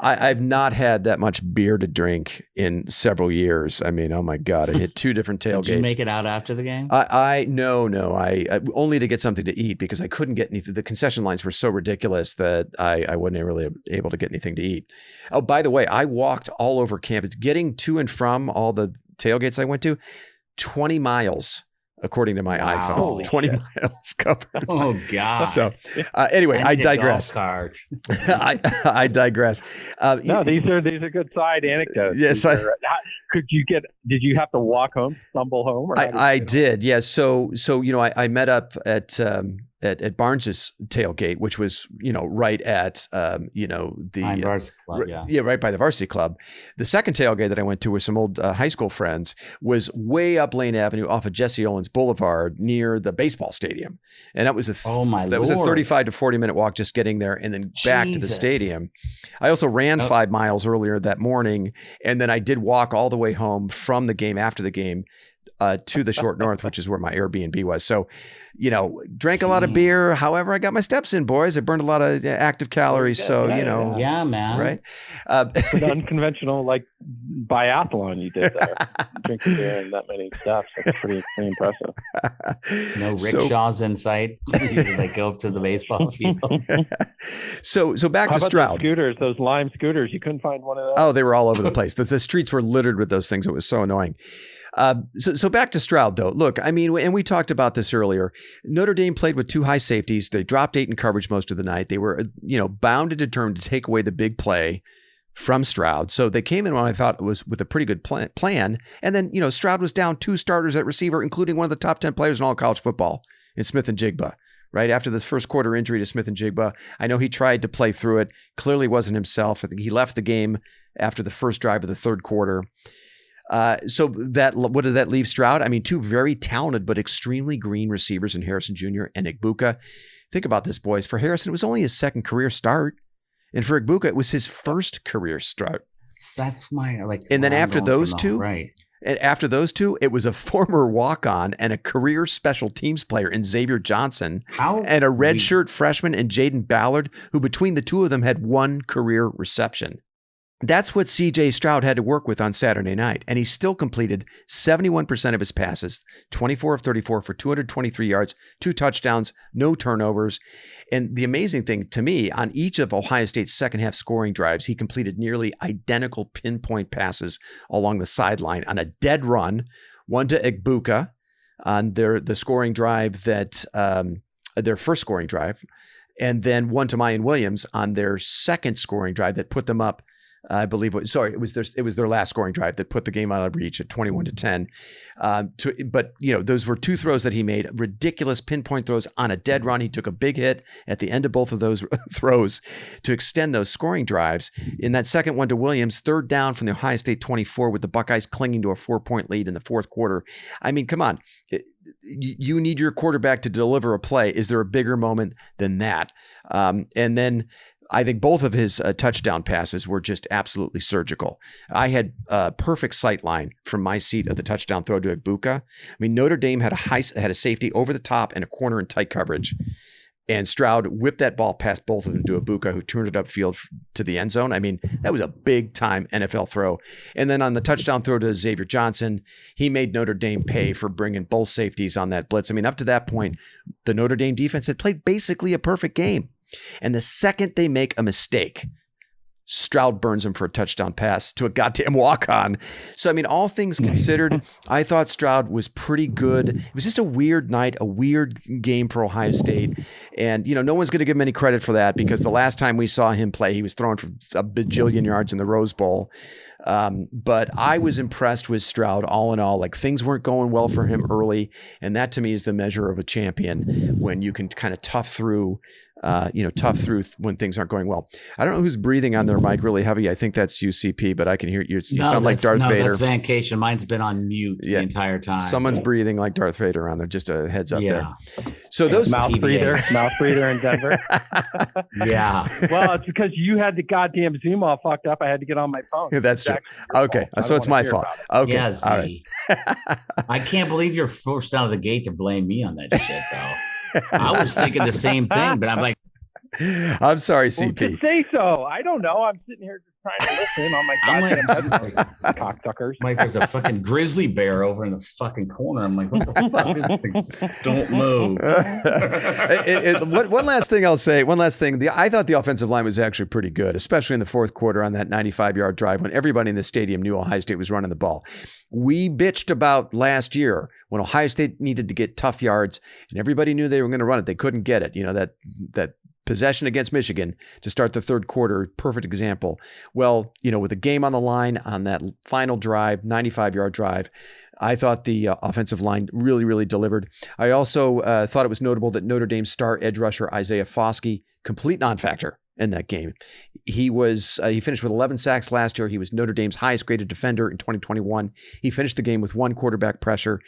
I've not had that much beer to drink in several years. I mean, oh my God, I hit 2 different tailgates. Did you make it out after the game? No. I only to get something to eat because I couldn't get anything. The concession lines were so ridiculous that I wasn't really able to get anything to eat. Oh, by the way, I walked all over campus, getting to and from all the tailgates I went to, 20 miles. According to my iPhone, Holy 20 shit. miles covered. Oh God! So anyway, I digress. I digress. No, these are good side anecdotes. Yes, did you have to walk home, stumble home? Or I did. Yeah. So I met up at Barnes's tailgate, which was right at the Varsity Club, right by the Varsity Club. The second tailgate that I went to with some old high school friends was way up Lane Avenue off of Jesse Owens Boulevard near the baseball stadium, and that was a 35 to 40 minute walk just getting there and then back to the stadium. I also ran 5 miles earlier that morning, and then I did walk all the way home from the game after the game to the Short North, which is where my Airbnb was. So, drank a lot of beer. However, I got my steps in, boys. I burned a lot of active calories. So, yeah, man. Right. An unconventional biathlon you did there. Drinking beer and that many steps. That's pretty impressive. No rickshaws in sight. They go up to the baseball field. So back to Stroud. Those scooters, those Lime scooters. You couldn't find one of those? Oh, they were all over the place. The streets were littered with those things. It was so annoying. So back to Stroud, though. Look, I mean, and we talked about this earlier. Notre Dame played with 2 high safeties. They dropped 8 in coverage most of the night. They were, bound and determined to take away the big play from Stroud. So they came in when I thought it was with a pretty good plan. And then, Stroud was down 2 starters at receiver, including one of the top 10 players in all college football in Smith and Jigba. Right after the first quarter injury to Smith and Jigba, I know he tried to play through it. Clearly wasn't himself. I think he left the game after the first drive of the third quarter. So what did that leave Stroud? I mean, 2 very talented but extremely green receivers in Harrison Jr. and Igbuka. Think about this, boys. For Harrison, it was only his second career start. And for Igbuka, it was his first career start. That's my And then after those 2, right. And after those 2, it was a former walk-on and a career special teams player in Xavier Johnson and a redshirt freshman in Jaden Ballard, who between the 2 of them had 1 career reception. That's what CJ Stroud had to work with on Saturday night. And he still completed 71% of his passes, 24 of 34 for 223 yards, 2 touchdowns, no turnovers. And the amazing thing to me, on each of Ohio State's second half scoring drives, he completed nearly identical pinpoint passes along the sideline on a dead run, one to Egbuka on the scoring drive that their first scoring drive, and then one to Mayan Williams on their second scoring drive that put them up. I believe it was their last scoring drive that put the game out of reach at 21-10. But those were 2 throws that he made, ridiculous pinpoint throws on a dead run. He took a big hit at the end of both of those throws to extend those scoring drives. In that second one to Williams, 3rd down from the Ohio State 24 with the Buckeyes clinging to a 4-point lead in the fourth quarter. I mean, come on. You need your quarterback to deliver a play. Is there a bigger moment than that? And then I think both of his touchdown passes were just absolutely surgical. I had a perfect sight line from my seat of the touchdown throw to Egbuka. I mean, Notre Dame had a safety over the top and a corner in tight coverage. And Stroud whipped that ball past both of them to Egbuka, who turned it upfield to the end zone. I mean, that was a big-time NFL throw. And then on the touchdown throw to Xavier Johnson, he made Notre Dame pay for bringing both safeties on that blitz. I mean, up to that point, the Notre Dame defense had played basically a perfect game. And the second they make a mistake, Stroud burns him for a touchdown pass to a goddamn walk-on. So, I mean, all things considered, I thought Stroud was pretty good. It was just a weird night, a weird game for Ohio State. And, no one's going to give him any credit for that because the last time we saw him play, he was throwing for a bajillion yards in the Rose Bowl. But I was impressed with Stroud all in all. Like, things weren't going well for him early. And that to me is the measure of a champion, when you can kind of tough through when things aren't going well. I don't know who's breathing on their mic really heavy. I think that's UCP, but I can hear you. You sound like Darth Vader. That's vacation. Mine's been on mute the entire time. Someone's breathing like Darth Vader on there. Just a heads up there. So those mouth breather in Denver. Yeah. Well, it's because you had the goddamn Zoom all fucked up. I had to get on my phone. That's true. Okay. So it's my fault. Okay. Yes. All right. I can't believe you're forced out of the gate to blame me on that shit, though. I was thinking the same thing, but I'm like, I'm sorry, CP. Well, just say so. I don't know. I'm sitting here just trying to listen on my goddamn cocksuckers. Like, there's a fucking grizzly bear over in the fucking corner. I'm like, what the fuck is this thing? Don't move. One last thing I'll say. One last thing. I thought the offensive line was actually pretty good, especially in the fourth quarter on that 95-yard drive when everybody in the stadium knew Ohio State was running the ball. We bitched about last year when Ohio State needed to get tough yards and everybody knew they were going to run it. They couldn't get it. That possession against Michigan to start the third quarter, perfect example. Well, with a game on the line on that final drive, 95-yard drive, I thought the offensive line really, really delivered. I also thought it was notable that Notre Dame's star edge rusher, Isaiah Foskey, complete non-factor in that game. He finished with 11 sacks last year. He was Notre Dame's highest graded defender in 2021. He finished the game with 1 quarterback pressure.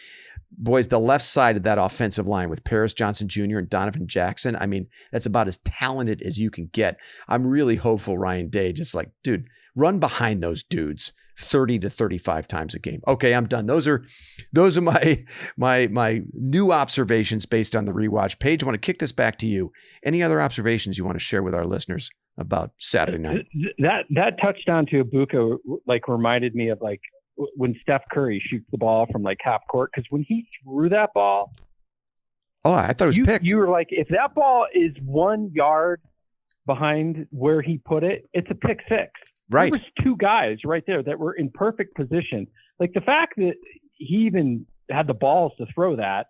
Boys, the left side of that offensive line with Paris Johnson Jr. and Donovan Jackson, I mean, that's about as talented as you can get. I'm really hopeful Ryan Day just like, dude, run behind those dudes 30 to 35 times a game. Okay, I'm done. Those are my new observations based on the rewatch. Paige, I want to kick this back to you. Any other observations you want to share with our listeners about Saturday night? That touchdown to Egbuka reminded me of when Steph Curry shoots the ball from half court, because when he threw that ball, I thought it was picked. You were like, if that ball is 1 yard behind where he put it, it's a pick six. Right. There was 2 guys right there that were in perfect position. Like, the fact that he even had the balls to throw that,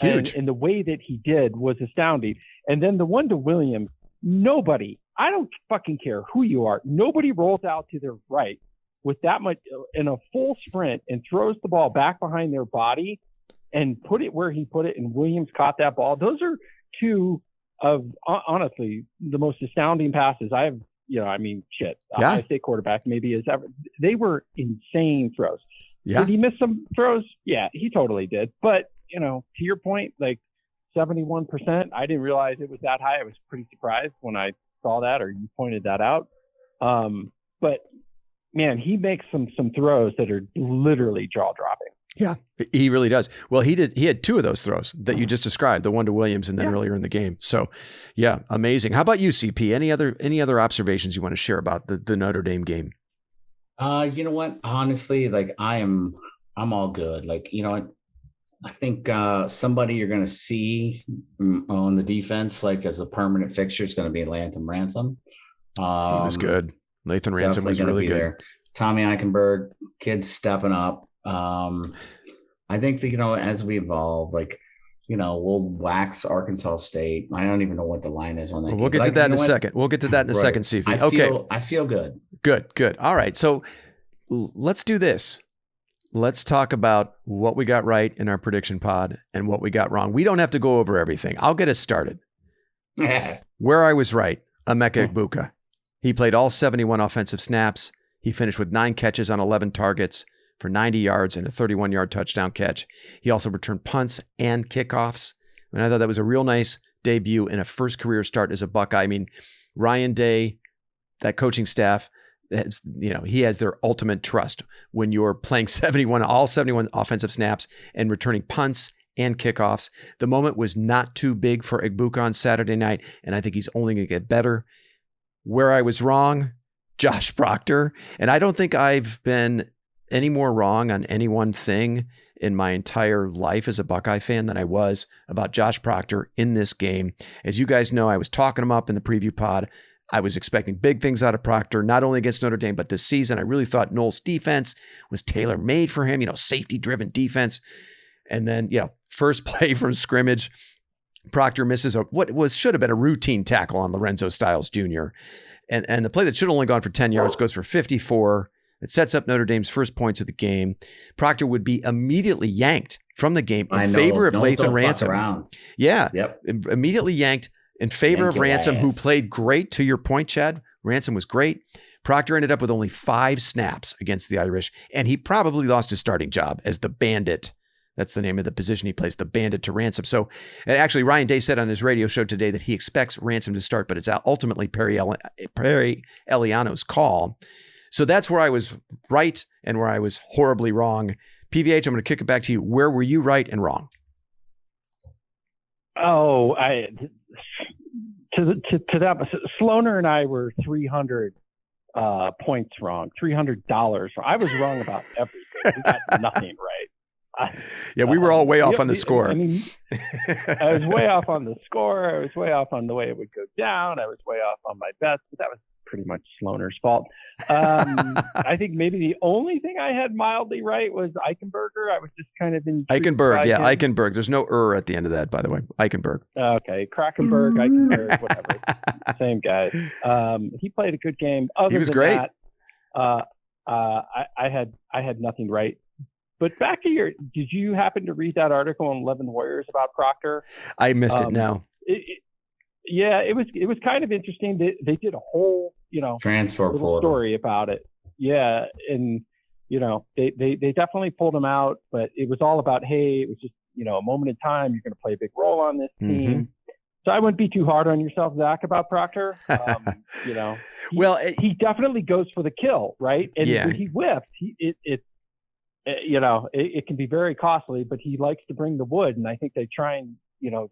huge, and the way that he did was astounding. And then the one to Williams, nobody, I don't fucking care who you are, nobody rolls out to their right with that much in a full sprint and throws the ball back behind their body and put it where he put it, and Williams caught that ball. Those are 2 of, honestly, the most astounding passes I have. Shit. Yeah. Ohio State quarterback maybe is ever. They were insane throws. Yeah. Did he miss some throws? Yeah, he totally did. But, to your point, 71%, I didn't realize it was that high. I was pretty surprised when I saw that, or you pointed that out. But man, he makes some throws that are literally jaw dropping. Yeah, he really does. Well, he did. He had 2 of those throws that you just described, the one to Williams and then earlier in the game. So, yeah, amazing. How about you, CP? Any other observations you want to share about the Notre Dame game? You know what? Honestly, like I'm all good. Like, you know what? I think somebody you're going to see on the defense, like as a permanent fixture, is going to be Lathan Ransom. He was good. Lathan Ransom was really good. There. Tommy Eichenberg, kids stepping up. I think that, you know, as we evolve, like, you know, we'll wax Arkansas State. I don't even know what the line is on that. We'll get to that in a second. We'll get to that in a second, CP. I feel good. Good. All right. So let's do this. Let's talk about what we got right in our prediction pod and what we got wrong. We don't have to go over everything. I'll get us started. Where I was right, Emeka Egbuka. He played all 71 offensive snaps. He finished with 9 catches on 11 targets for 90 yards and a 31-yard touchdown catch. He also returned punts and kickoffs. And I thought that was a real nice debut in a first career start as a Buckeye. I mean, Ryan Day, that coaching staff, he has their ultimate trust when you're playing all 71 offensive snaps and returning punts and kickoffs. The moment was not too big for Egbuka on Saturday night, and I think he's only going to get better. Where I was wrong, Josh Proctor, and I don't think I've been any more wrong on any one thing in my entire life as a Buckeye fan than I was about Josh Proctor in this game. As you guys know, I was talking him up in the preview pod. I was expecting big things out of Proctor, not only against Notre Dame, but this season. I really thought Noles' defense was tailor-made for him, safety-driven defense. And then, first play from scrimmage, Proctor misses should have been a routine tackle on Lorenzo Styles Jr. And the play that should have only gone for 10 yards goes for 54. It sets up Notre Dame's first points of the game. Proctor would be immediately yanked from the game in favor of Lathan Ransom. Yeah, yep. Immediately yanked in favor of Ransom, who played great. To your point, Chad, Ransom was great. Proctor ended up with only 5 snaps against the Irish, and he probably lost his starting job as the Bandit. That's the name of the position he plays, the Bandit to Ransom. So, and actually, Ryan Day said on his radio show today that he expects Ransom to start, but it's ultimately Perry Eliano's call. So that's where I was right and where I was horribly wrong. PVH, I'm going to kick it back to you. Where were you right and wrong? Oh, to that, Sloaner and I were 300 points wrong, $300. I was wrong about everything. We got nothing right. We were all way off on the score. I mean, I was way off on the score. I was way off on the way it would go down. I was way off on my bets, but that was pretty much Sloaner's fault. I think maybe the only thing I had mildly right was Eichenberger. I was just kind of in Eichenberg. Yeah, Eichenberg. There's no at the end of that, by the way. Eichenberg. Okay, Krakenberg, Eichenberg, whatever. Same guy. He played a good game. He was great. That, I had nothing right. But back to did you happen to read that article on 11 Warriors about Proctor? I missed it now. It was kind of interesting. They did a whole, transfer portal story about it. Yeah. And, they definitely pulled him out, but it was all about, hey, it was just, a moment in time. You're going to play a big role on this team. Mm-hmm. So I wouldn't be too hard on yourself, Zach, about Proctor. He definitely goes for the kill, right? And when he whiffs, it can be very costly, but he likes to bring the wood. And I think they try and,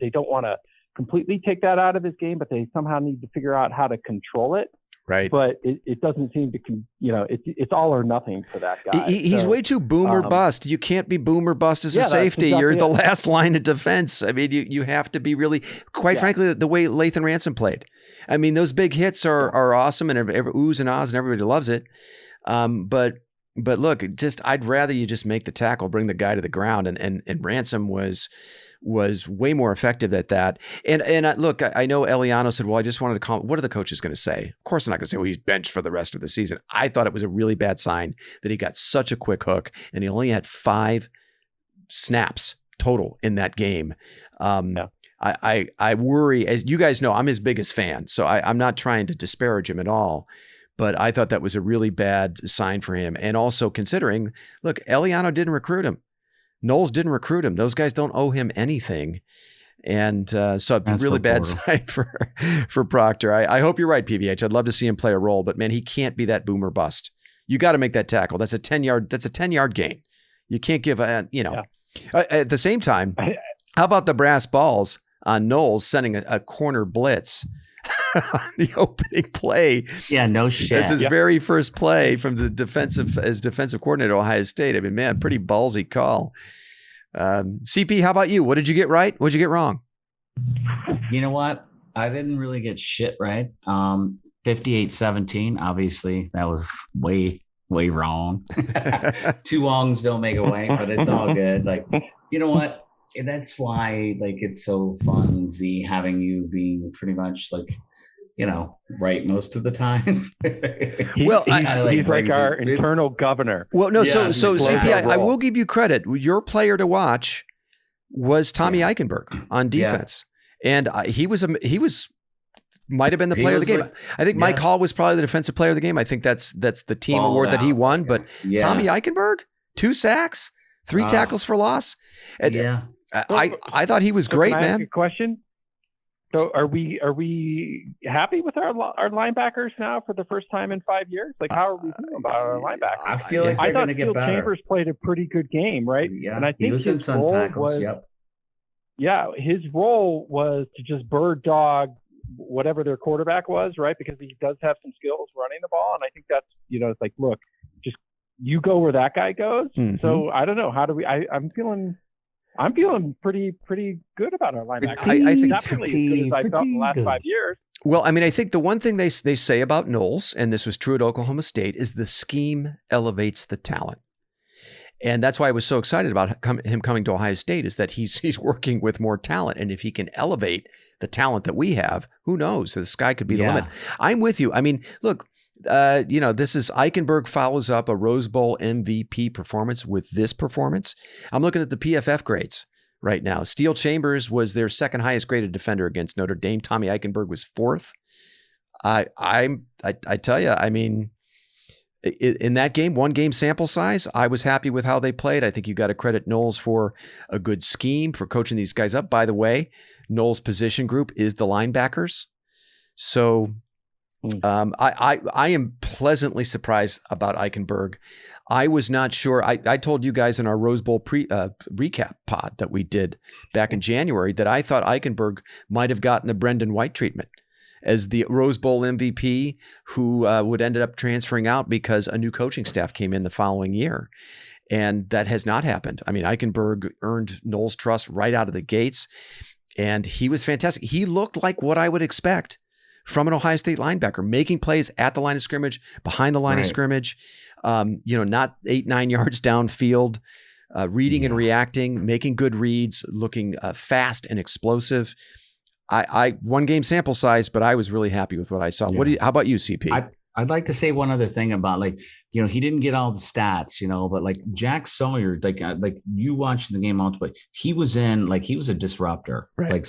they don't want to completely take that out of his game, but they somehow need to figure out how to control it. Right. But it doesn't seem to, it's all or nothing for that guy. He's way too boom or bust. You can't be boom or bust as a safety. Exactly. You're the last line of defense. I mean, you have to be really, quite frankly, the way Lathan Ransom played. I mean, those big hits are awesome and oohs and ahs and everybody loves it. But look, I'd rather you just make the tackle, bring the guy to the ground, and Ransom was way more effective at that. And look, I know Eliano said, well, I just wanted to call. What are the coaches going to say? Of course, they're not going to say, well, he's benched for the rest of the season. I thought it was a really bad sign that he got such a quick hook and he only had 5 snaps total in that game. I worry, as you guys know, I'm his biggest fan, so I'm not trying to disparage him at all. But I thought that was a really bad sign for him. And also considering, look, Eliano didn't recruit him. Noles didn't recruit him. Those guys don't owe him anything. And so it's a really bad sign for Proctor. I hope you're right, PVH. I'd love to see him play a role, but man, he can't be that boomer bust. You got to make that tackle. That's a 10-yard gain. You can't give at the same time, how about the brass balls on Noles sending a corner blitz? on the opening play. Yeah, no shit. As his very first play from the defensive coordinator at Ohio State. I mean, man, pretty ballsy call. CP, how about you? What did you get right? What did you get wrong? You know what? I didn't really get shit right. 58-17. Obviously, that was way wrong. Two wrongs don't make a way, but it's all good. Like, you know what? That's why, like, it's so fun, Z, having you being pretty much like, you know, right most of the time. Well, he's like our internal governor. Well, no, so CP, I will give you credit. Your player to watch was Tommy Eichenberg on defense, and he might have been the player of the game. I think Mike Hall was probably the defensive player of the game. I think that's the team award that he won. But Tommy Eichenberg, 2 sacks, 3 tackles for loss. And I thought he was great, man. Ask a question. So are we happy with our linebackers now for the first time in 5 years? Like, how are we feeling about our linebackers? I feel like they're going to get better. Chambers played a pretty good game, right? Yeah, and I think he was in some tackles. His role was to just bird dog whatever their quarterback was, right? Because he does have some skills running the ball, and I think that's, it's like, look, just you go where that guy goes. Mm-hmm. So I don't know, how do we? I'm feeling pretty good about our linebackers. I think definitely as good as I felt in the last 5 years. Well, I mean, I think the one thing they say about Knowles, and this was true at Oklahoma State, is the scheme elevates the talent. And that's why I was so excited about him coming to Ohio State, is that he's working with more talent. And if he can elevate the talent that we have, who knows? The sky could be the limit. I'm with you. I mean, look, this is Eichenberg follows up a Rose Bowl MVP performance with this performance. I'm looking at the PFF grades right now. Steele Chambers was their second highest graded defender against Notre Dame. Tommy Eichenberg was 4th. I tell you, I mean, in that game, 1 game sample size, I was happy with how they played. I think you got to credit Knowles for a good scheme, for coaching these guys up. By the way, Knowles' position group is the linebackers. So I am pleasantly surprised about Eichenberg. I was not sure. I told you guys in our Rose Bowl recap pod that we did back in January that I thought Eichenberg might have gotten the Brendan White treatment as the Rose Bowl MVP who would end up transferring out because a new coaching staff came in the following year. And that has not happened. I mean, Eichenberg earned Knowles' trust right out of the gates, and he was fantastic. He looked like what I would expect from an Ohio State linebacker, making plays at the line of scrimmage, behind the line of scrimmage, not 8-9 yards downfield, reading and reacting, making good reads, looking fast and explosive. I 1 game sample size, but I was really happy with what I saw. Yeah. How about you, CP? I'd like to say one other thing about, like, he didn't get all the stats, but like Jack Sawyer, like you watched the game multiple, he was a disruptor. Right.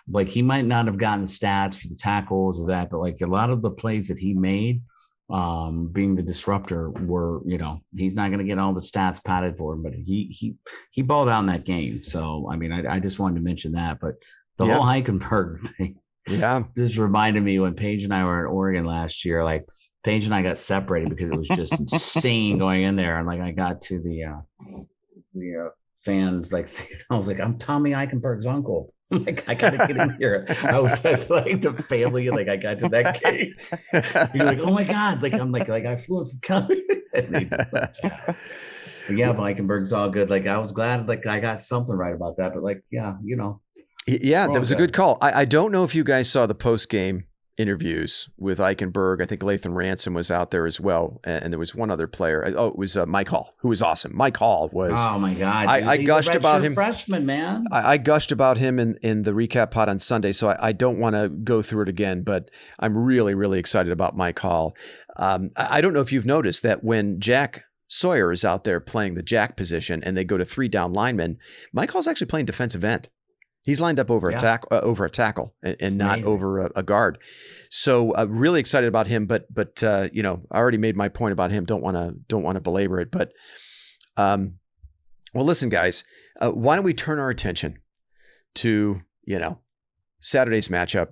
Like he might not have gotten the stats for the tackles or that, but like a lot of the plays that he made, being the disruptor were, he's not going to get all the stats padded for him, but he balled out in that game. So, I mean, I just wanted to mention that, but the whole Eichenberg thing. Yeah. This reminded me when Paige and I were in Oregon last year, like Paige and I got separated because it was just insane going in there. And like, I got to the fans, like, I was like, I'm Tommy Eichenberg's uncle. Like, I got to get in here. I was like the family, like I got to that gate. You're like, oh my God. Like, I'm like I flew from coming. Yeah, but Eichenberg's all good. Like, I was glad, like, I got something right about that. But like, yeah, Yeah, that was a good call. I don't know if you guys saw the post-game interviews with Eichenberg. I think Lathan Ransom was out there as well. And there was one other player. Oh, it was Mike Hall, who was awesome. Mike Hall was... Oh, my God. I gushed about him. Freshman, man. I gushed about him in the recap pod on Sunday, so I don't want to go through it again, but I'm really, really excited about Mike Hall. I don't know if you've noticed that when Jack Sawyer is out there playing the jack position and they go to 3 down linemen, Mike Hall's actually playing defensive end. He's lined up over a tackle and not over a guard. So really excited about him, but I already made my point about him. Don't want to belabor it, but well, listen, guys, why don't we turn our attention to Saturday's matchup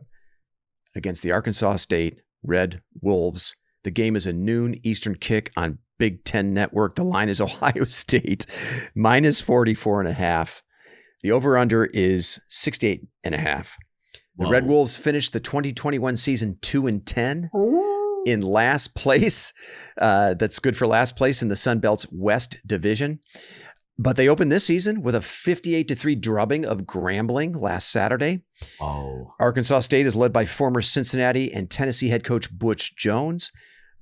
against the Arkansas State Red Wolves. The game is a noon Eastern kick on Big Ten Network. The line is Ohio State minus 44.5. The over-under is 68.5. The Red Wolves finished the 2021 season 2-10 in last place. That's good for last place in the Sun Belt's West Division. But they opened this season with a 58-3 drubbing of Grambling last Saturday. Oh. Arkansas State is led by former Cincinnati and Tennessee head coach Butch Jones.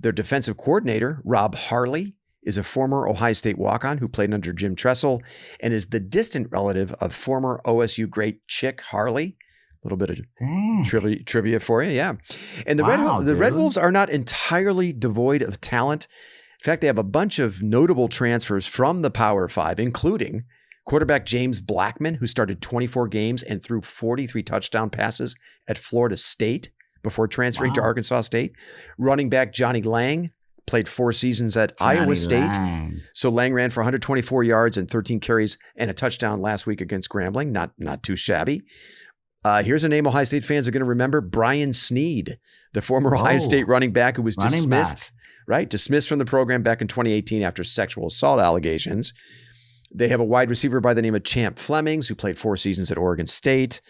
Their defensive coordinator, Rob Harley, is a former Ohio State walk-on who played under Jim Tressel and is the distant relative of former OSU great Chick Harley. A little bit of trivia for you, yeah. And the Red Wolves are not entirely devoid of talent. In fact, they have a bunch of notable transfers from the Power Five, including quarterback James Blackman, who started 24 games and threw 43 touchdown passes at Florida State before transferring to Arkansas State. Running back Johnny Lang played 4 seasons at Iowa State. So Lang ran for 124 yards and 13 carries and a touchdown last week against Grambling. Not too shabby. Here's a name Ohio State fans are going to remember: Brian Snead, the former Ohio State running back who was dismissed from the program back in 2018 after sexual assault allegations. They have a wide receiver by the name of Champ Flemings, who played 4 seasons at Oregon State.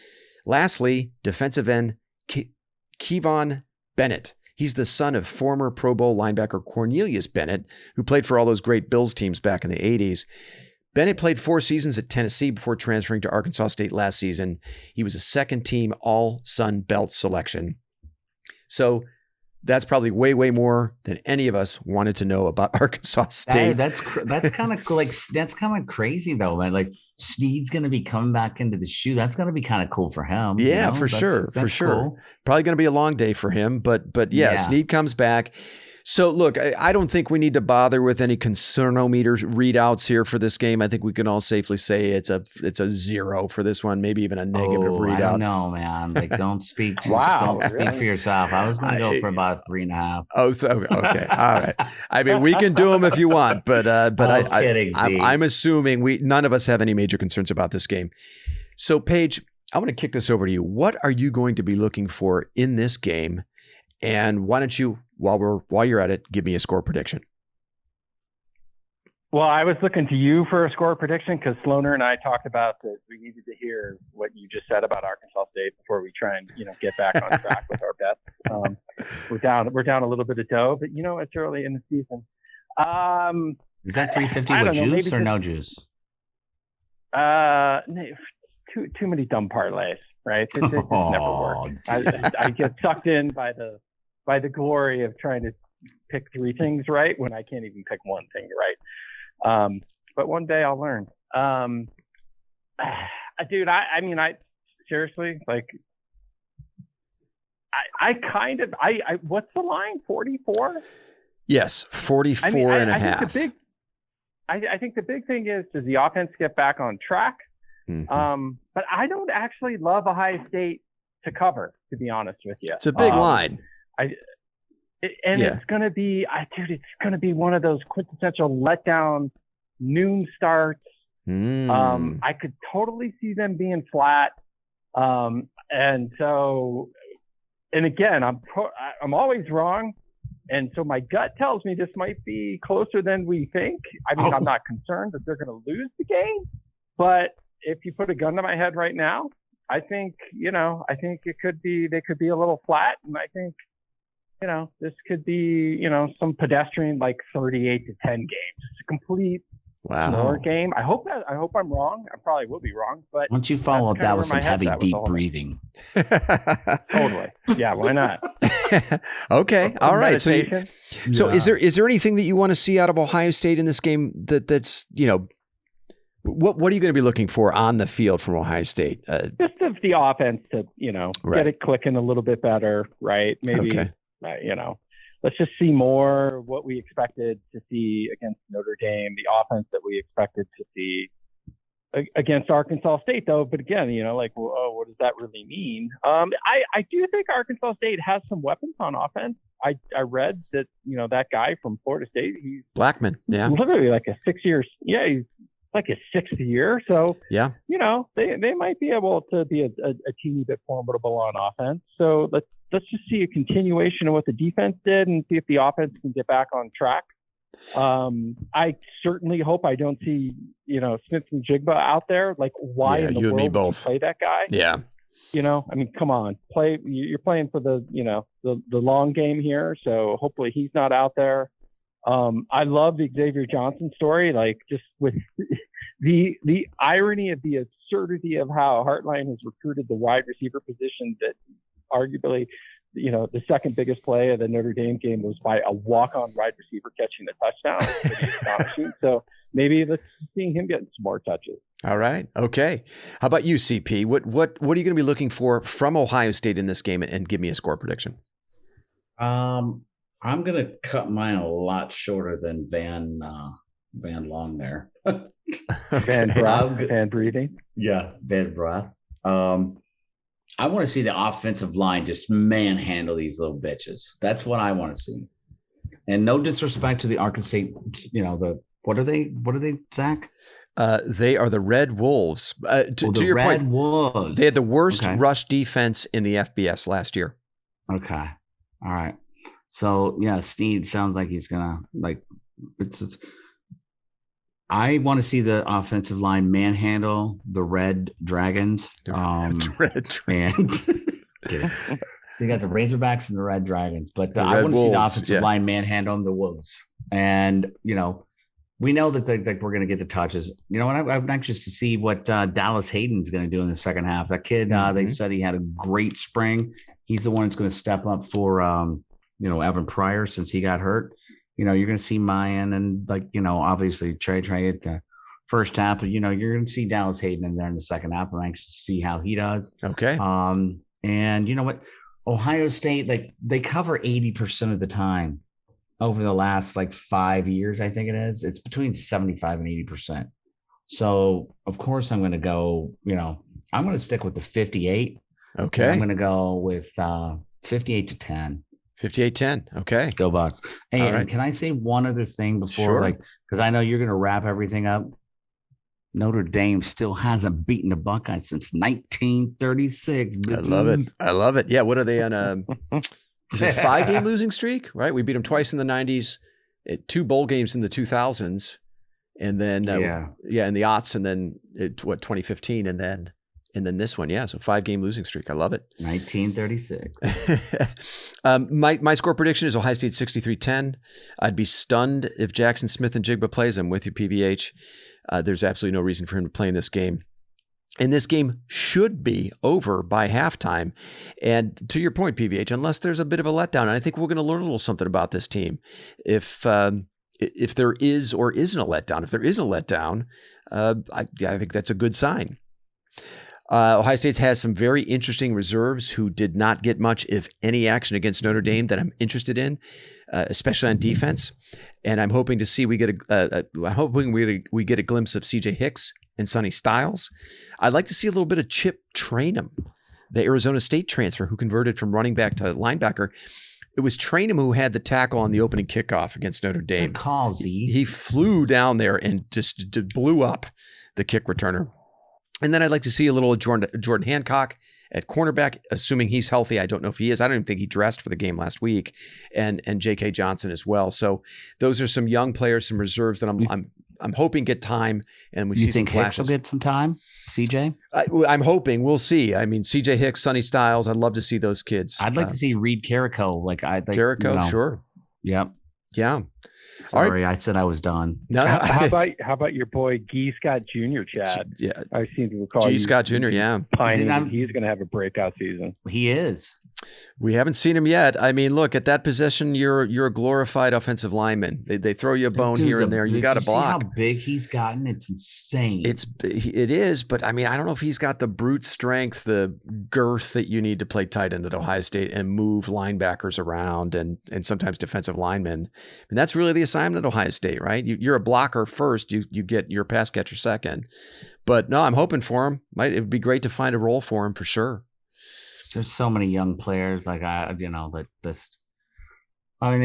Lastly, defensive end Kevon Bennett. He's the son of former Pro Bowl linebacker Cornelius Bennett, who played for all those great Bills teams back in the 80s. Bennett played 4 seasons at Tennessee before transferring to Arkansas State last season. He was a second-team All-Sun Belt selection. So that's probably way, way more than any of us wanted to know about Arkansas State. That's kind of that's kind of crazy though, man. Like Snead's going to be coming back into the shoe. That's going to be kind of cool for him. Yeah, you know? for sure. Cool. Probably going to be a long day for him, but yeah, Snead comes back. So look, I don't think we need to bother with any concernometer readouts here for this game. I think we can all safely say it's a 0 for this one, maybe even a negative readout. I don't know, man. Like, don't speak speak for yourself. I was going to go for about 3.5. Oh, okay, all right. I mean, we can do them if you want, but I'm assuming none of us have any major concerns about this game. So, Paige, I want to kick this over to you. What are you going to be looking for in this game? And why don't you, while you're at it, give me a score prediction? Well, I was looking to you for a score prediction because Sloaner and I talked about that we needed to hear what you just said about Arkansas State before we try and get back on track with our bets. We're down a little bit of dough, but it's early in the season. Is that 350 with juice or no juice? Too many dumb parlays, right? It never work. I get sucked in by the glory of trying to pick 3 things right when I can't even pick one thing right. But one day I'll learn. Dude, I seriously, like, I what's the line? 44? Yes, 44 and a half. I think the big thing is, does the offense get back on track? Mm-hmm. But I don't actually love Ohio State to cover, to be honest with you. It's a big line. It's going to be, it's going to be one of those quintessential letdown noon starts. I could totally see them being flat. And again, I'm always wrong. And so my gut tells me this might be closer than we think. I mean, I'm not concerned that they're going to lose the game, but if you put a gun to my head right now, I think it could be, they could be a little flat. And I think, this could be, some pedestrian, like 38-10 game, just a complete smaller game. I hope I'm wrong. I probably will be wrong, but once you follow up that with some heavy, deep breathing. Totally. Yeah. Why not? Okay. All right. Meditation. So is there anything that you want to see out of Ohio State in this game that's, what are you going to be looking for on the field from Ohio State? Just of the offense to, get it clicking a little bit better, right? Maybe, let's just see more what we expected to see against Notre Dame, the offense that we expected to see against Arkansas State, though. But again, what does that really mean? I do think Arkansas State has some weapons on offense. I read that, that guy from Florida State, he's Blackman. Yeah. Literally like a 6 years. Yeah. He's like his 6th year. So, yeah, they might be able to be a teeny bit formidable on offense. So let's just see a continuation of what the defense did and see if the offense can get back on track. I certainly hope I don't see, Smith and Jigba out there. Like, why in the world would you play that guy? Yeah. I mean, come on, play. You're playing for the long game here. So hopefully he's not out there. I love the Xavier Johnson story, like just with the irony of the absurdity of how Hartline has recruited the wide receiver position that arguably, the second biggest play of the Notre Dame game was by a walk-on wide receiver catching the touchdown. It's pretty astonishing. So maybe let's see him getting some more touches. All right. Okay. How about you, CP? What are you going to be looking for from Ohio State in this game, and give me a score prediction? I'm going to cut mine a lot shorter than Van Long there. Van breath, Van breathing. Yeah, Van breath. I want to see the offensive line just manhandle these little bitches. That's what I want to see. And no disrespect to the Arkansas State, what are they, Zach? They are the Red Wolves. To your Red point, Wolves. they had the worst rush defense in the FBS last year. Okay. All right. So yeah, Snead sounds like he's gonna I want to see the offensive line manhandle the Red Dragons. And so you got the Razorbacks and the Red Dragons, but I want to see the offensive line manhandle the Wolves. And we know that we're going to get the touches. I'm anxious to see what Dallas Hayden's going to do in the second half. That kid, they said he had a great spring. He's the one that's going to step up for Evan Pryor since he got hurt. You're going to see Mayan and obviously Trey at the first half, but you're going to see Dallas Hayden in there in the second half. I'm anxious to see how he does. Okay. And you know what? Ohio State, they cover 80% of the time over the last 5 years. I think it is. It's between 75 and 80%. So of course I'm going to go, I'm going to stick with the 58. Okay. I'm going to go with 58-10. 58-10. Okay. Go Bucks. Hey, and can I say one other thing before, because I know you're going to wrap everything up. Notre Dame still hasn't beaten the Buckeyes since 1936. I love it. Yeah. What are they on a 5-game losing streak? Right. We beat them twice in the 90s, 2 bowl games in the 2000s, and then in the aughts, and then 2015, and then this one. Yeah. So 5-game losing streak. I love it. 1936. My score prediction is Ohio State 63-10. I'd be stunned if Jackson Smith and Jigba plays. I'm with you, PBH. There's absolutely no reason for him to play in this game. And this game should be over by halftime. And to your point, PBH, unless there's a bit of a letdown, and I think we're going to learn a little something about this team. If there is or isn't a letdown, if there isn't a letdown, I think that's a good sign. Ohio State has some very interesting reserves who did not get much, if any, action against Notre Dame that I'm interested in, especially on defense. And I'm hoping to see we get a glimpse of CJ Hicks and Sonny Styles. I'd like to see a little bit of Chip Trainum, the Arizona State transfer who converted from running back to linebacker. It was Trainum who had the tackle on the opening kickoff against Notre Dame. Good call, Z. He flew down there and just blew up the kick returner. And then I'd like to see a little Jordan Hancock at cornerback, assuming he's healthy. I don't know if he is. I don't even think he dressed for the game last week. And J.K. Johnson as well. So those are some young players, some reserves that I'm hoping get time, and we see some flashes. You think Hicks will get some time, CJ? I'm hoping. We'll see. I mean, CJ Hicks, Sonny Styles. I'd love to see those kids. I'd like to see Reed Carrico. Carrico, sure. Yep. Yeah. Sorry, right. I said I was done. No. How about your boy Gee Scott Jr., Chad? Yeah. I seem to recall Gee Scott Jr., yeah. He's going to have a breakout season. He is. We haven't seen him yet. I mean, look, at that position, you're a glorified offensive lineman. They throw you a bone here and there. You got to block. See how big he's gotten? It's insane. It is, but I mean, I don't know if he's got the brute strength, the girth that you need to play tight end at Ohio State and move linebackers around and sometimes defensive linemen. And that's really the assignment at Ohio State, right? You're a blocker first. You get your pass catcher second. But no, I'm hoping for him. It would be great to find a role for him for sure. There's so many young players they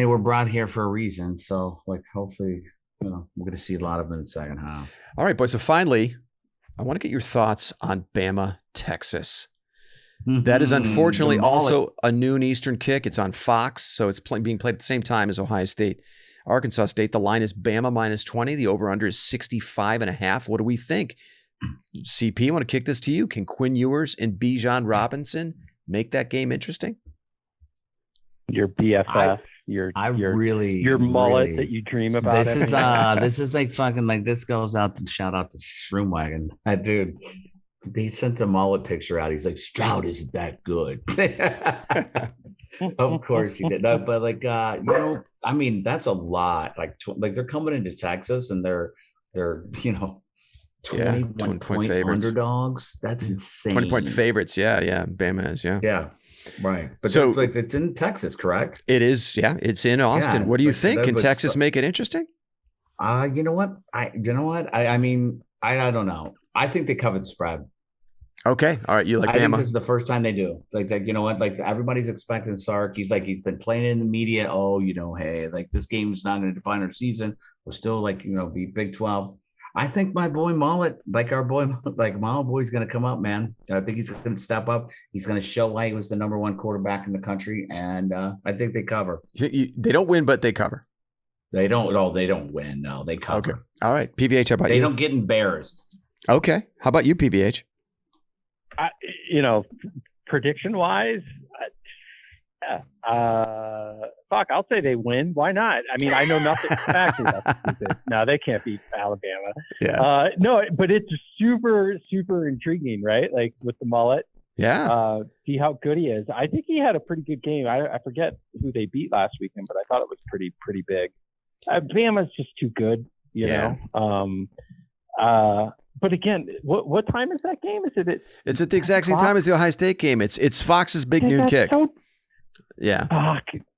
were brought here for a reason. So hopefully, we're going to see a lot of them in the second half. All right, boys. So finally, I want to get your thoughts on Bama, Texas. That is unfortunately also a noon Eastern kick. It's on Fox, so it's being played at the same time as Ohio State, Arkansas State. The line is Bama -20. The over-under is 65.5. What do we think? CP, I want to kick this to you. Can Quinn Ewers and Bijan Robinson make that game interesting? Your BFF, your mullet that you dream about. This is like fucking like this goes out to shout out to Shroomwagon. That dude, he sent a mullet picture out. He's like, Stroud isn't that good. Of course he did. No, but like I mean, that's a lot. Like they're coming into Texas and they're 21 point favorites. Underdogs. That's insane. 20-point favorites. Yeah. Bama is. Yeah. Right. But so like it's in Texas, correct? It is. Yeah. It's in Austin. What do you think? Can Texas make it interesting? You know what? I mean, I don't know. I think they covered the spread. Okay. All right. You like Bama? I think this is the first time they do. Like, you know what? Like everybody's expecting Sark. He's been playing in the media. Oh, hey, like this game's not going to define our season. We're still be Big 12. I think my boy Mullet, Mullet Boy's going to come up, man. I think he's going to step up. He's going to show why he was the number one quarterback in the country, and I think they cover. They don't win, but they cover. They don't. Oh, they don't win. No, they cover. Okay. All right. PBH, how about you? They don't get embarrassed. Okay. How about you, PBH? Prediction wise, I'll say they win. Why not? I mean, I know nothing. Actually, that's stupid. No, they can't beat Alabama. Yeah. No, but it's super, super intriguing, right? Like with the mullet. Yeah. See how good he is. I think he had a pretty good game. I forget who they beat last weekend, but I thought it was pretty big. Bama's just too good, you know. But again, what time is that game? It's at the exact same time as the Ohio State game. It's Fox's big noon kick. Yeah.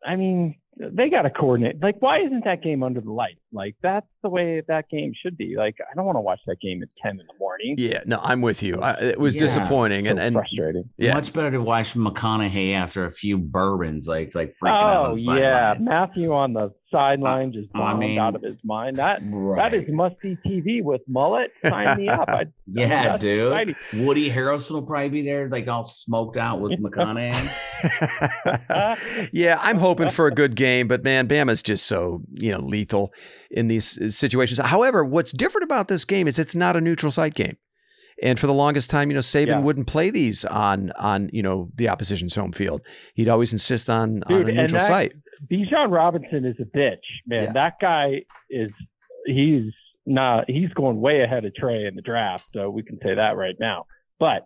I mean, they got to coordinate. Like, why isn't that game under the lights? Like, that's the way that game should be. Like, I don't want to watch that game at 10 in the morning. Yeah, no, I'm with you. It was disappointing and frustrating. Yeah. Much better to watch McConaughey after a few bourbons, like freaking out on the sidelines. Matthew on the sideline just bombed out of his mind. That is must-see TV with Mullet. Sign me up. Dude. Exciting. Woody Harrelson will probably be there, like all smoked out with McConaughey. Yeah, I'm hoping for a good game, but man, Bama's just so lethal in these situations. However, what's different about this game is it's not a neutral site game. And for the longest time, Saban wouldn't play these on the opposition's home field. He'd always insist on a neutral site. Bijan Robinson is a bitch, man. Yeah. That guy he's going way ahead of Trey in the draft, so we can say that right now. But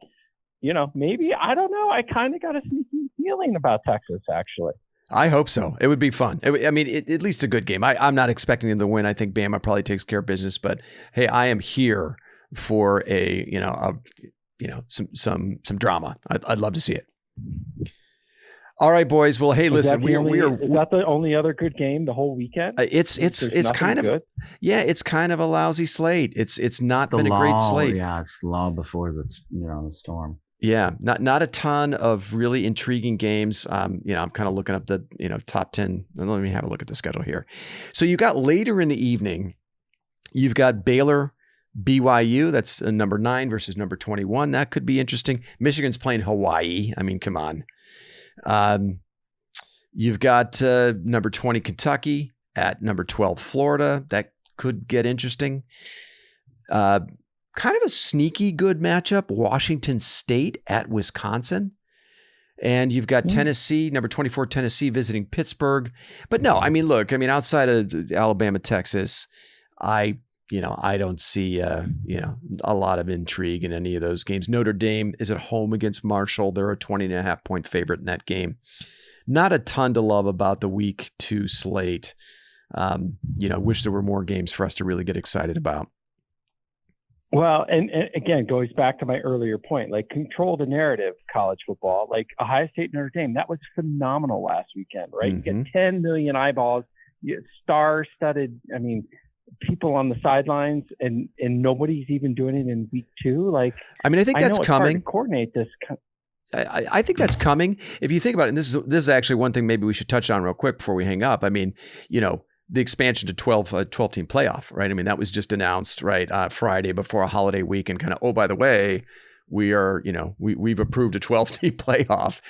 maybe, I don't know. I kind of got a sneaky feeling about Texas, actually. I hope so. It would be fun. At least a good game. I'm not expecting them to win. I think Bama probably takes care of business, but hey, I am here for some drama. I'd love to see it. All right, boys. Well, hey, listen, we are. Is that the only other good game the whole weekend? It's kind of good. Yeah, it's kind of a lousy slate. It's not been a great slate. Yeah, it's the law before the storm. Yeah, not a ton of really intriguing games. I'm kind of looking up the top 10. Let me have a look at the schedule here. So you got later in the evening, you've got Baylor, BYU. That's number 9 versus number 21. That could be interesting. Michigan's playing Hawaii. I mean, come on. You've got number 20 Kentucky at number 12 Florida. That could get interesting. Kind of a sneaky good matchup, Washington State at Wisconsin. And you've got Tennessee, number 24 Tennessee visiting Pittsburgh. But no, outside of Alabama, Texas, I don't see a lot of intrigue in any of those games. Notre Dame is at home against Marshall. They're a 20.5 point favorite in that game. Not a ton to love about the week 2 slate. Wish there were more games for us to really get excited about. Well, and again, goes back to my earlier point, like control the narrative, college football, like Ohio State, Notre Dame, that was phenomenal last weekend, right? Mm-hmm. You get 10 million eyeballs, star-studded, people on the sidelines, and nobody's even doing it in week 2. Like, I think that's coming. Hard to coordinate this. I think that's coming. If you think about it, and this is actually one thing maybe we should touch on real quick before we hang up. The expansion to 12-team playoff, right? That was just announced, right, Friday before a holiday week, and kind of, oh, by the way, we've approved a 12-team playoff.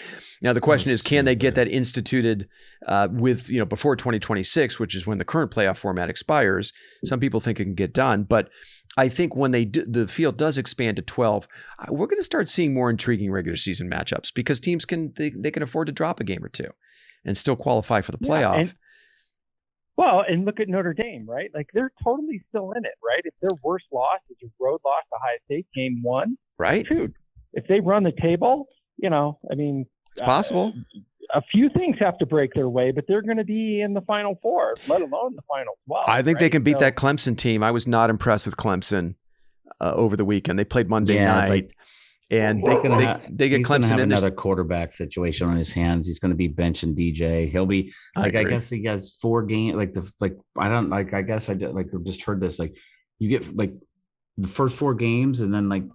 Now the question is, can they get that instituted before 2026, which is when the current playoff format expires? Some people think it can get done, but I think when the field does expand to 12, we're going to start seeing more intriguing regular season matchups because teams can afford to drop a game or two and still qualify for the playoff. And look at Notre Dame, right? Like they're totally still in it, right? If their worst loss is a road loss to Ohio State, game 1, right? Dude, if they run the table, it's possible. A few things have to break their way, but they're going to be in the Final Four, let alone the Final 12. I think they can beat that Clemson team. I was not impressed with Clemson over the weekend. They played Monday night. And they get Clemson in another quarterback situation on his hands. He's going to be benching DJ. He'll be I guess he has 4 games. I guess I just heard this. Like you get like the first 4 games, and then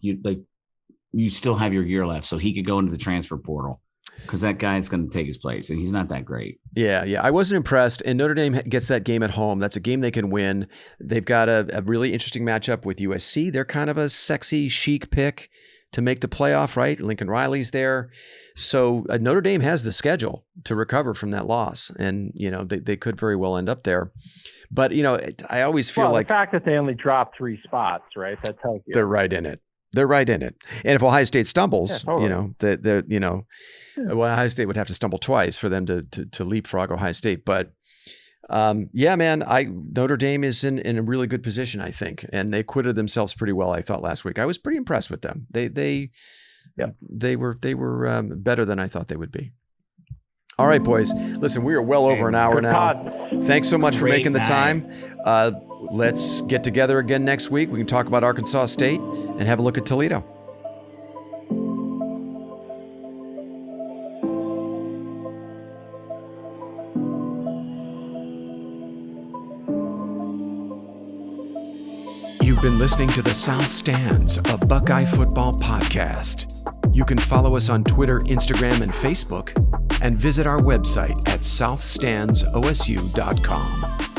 you still have your year left, so he could go into the transfer portal because that guy's going to take his place, and he's not that great. Yeah. I wasn't impressed. And Notre Dame gets that game at home. That's a game they can win. They've got a really interesting matchup with USC. They're kind of a sexy, chic pick to make the playoff, right? Lincoln Riley's there. So Notre Dame has the schedule to recover from that loss. And, they could very well end up there. But, I always feel like the fact that they only dropped 3 spots, right? That tells you. They're right in it. And if Ohio State stumbles, Ohio State would have to stumble twice for them to leapfrog Ohio State. But Notre Dame is in a really good position, I think, and they acquitted themselves pretty well. I thought last week. I was pretty impressed with them. They were better than I thought they would be. All right, boys. Listen, we are well over an hour now. Thanks so much for making the time. Let's get together again next week. We can talk about Arkansas State and have a look at Toledo. You've been listening to the South Stands, a Buckeye football podcast. You can follow us on Twitter, Instagram, and Facebook, and visit our website at southstandsosu.com.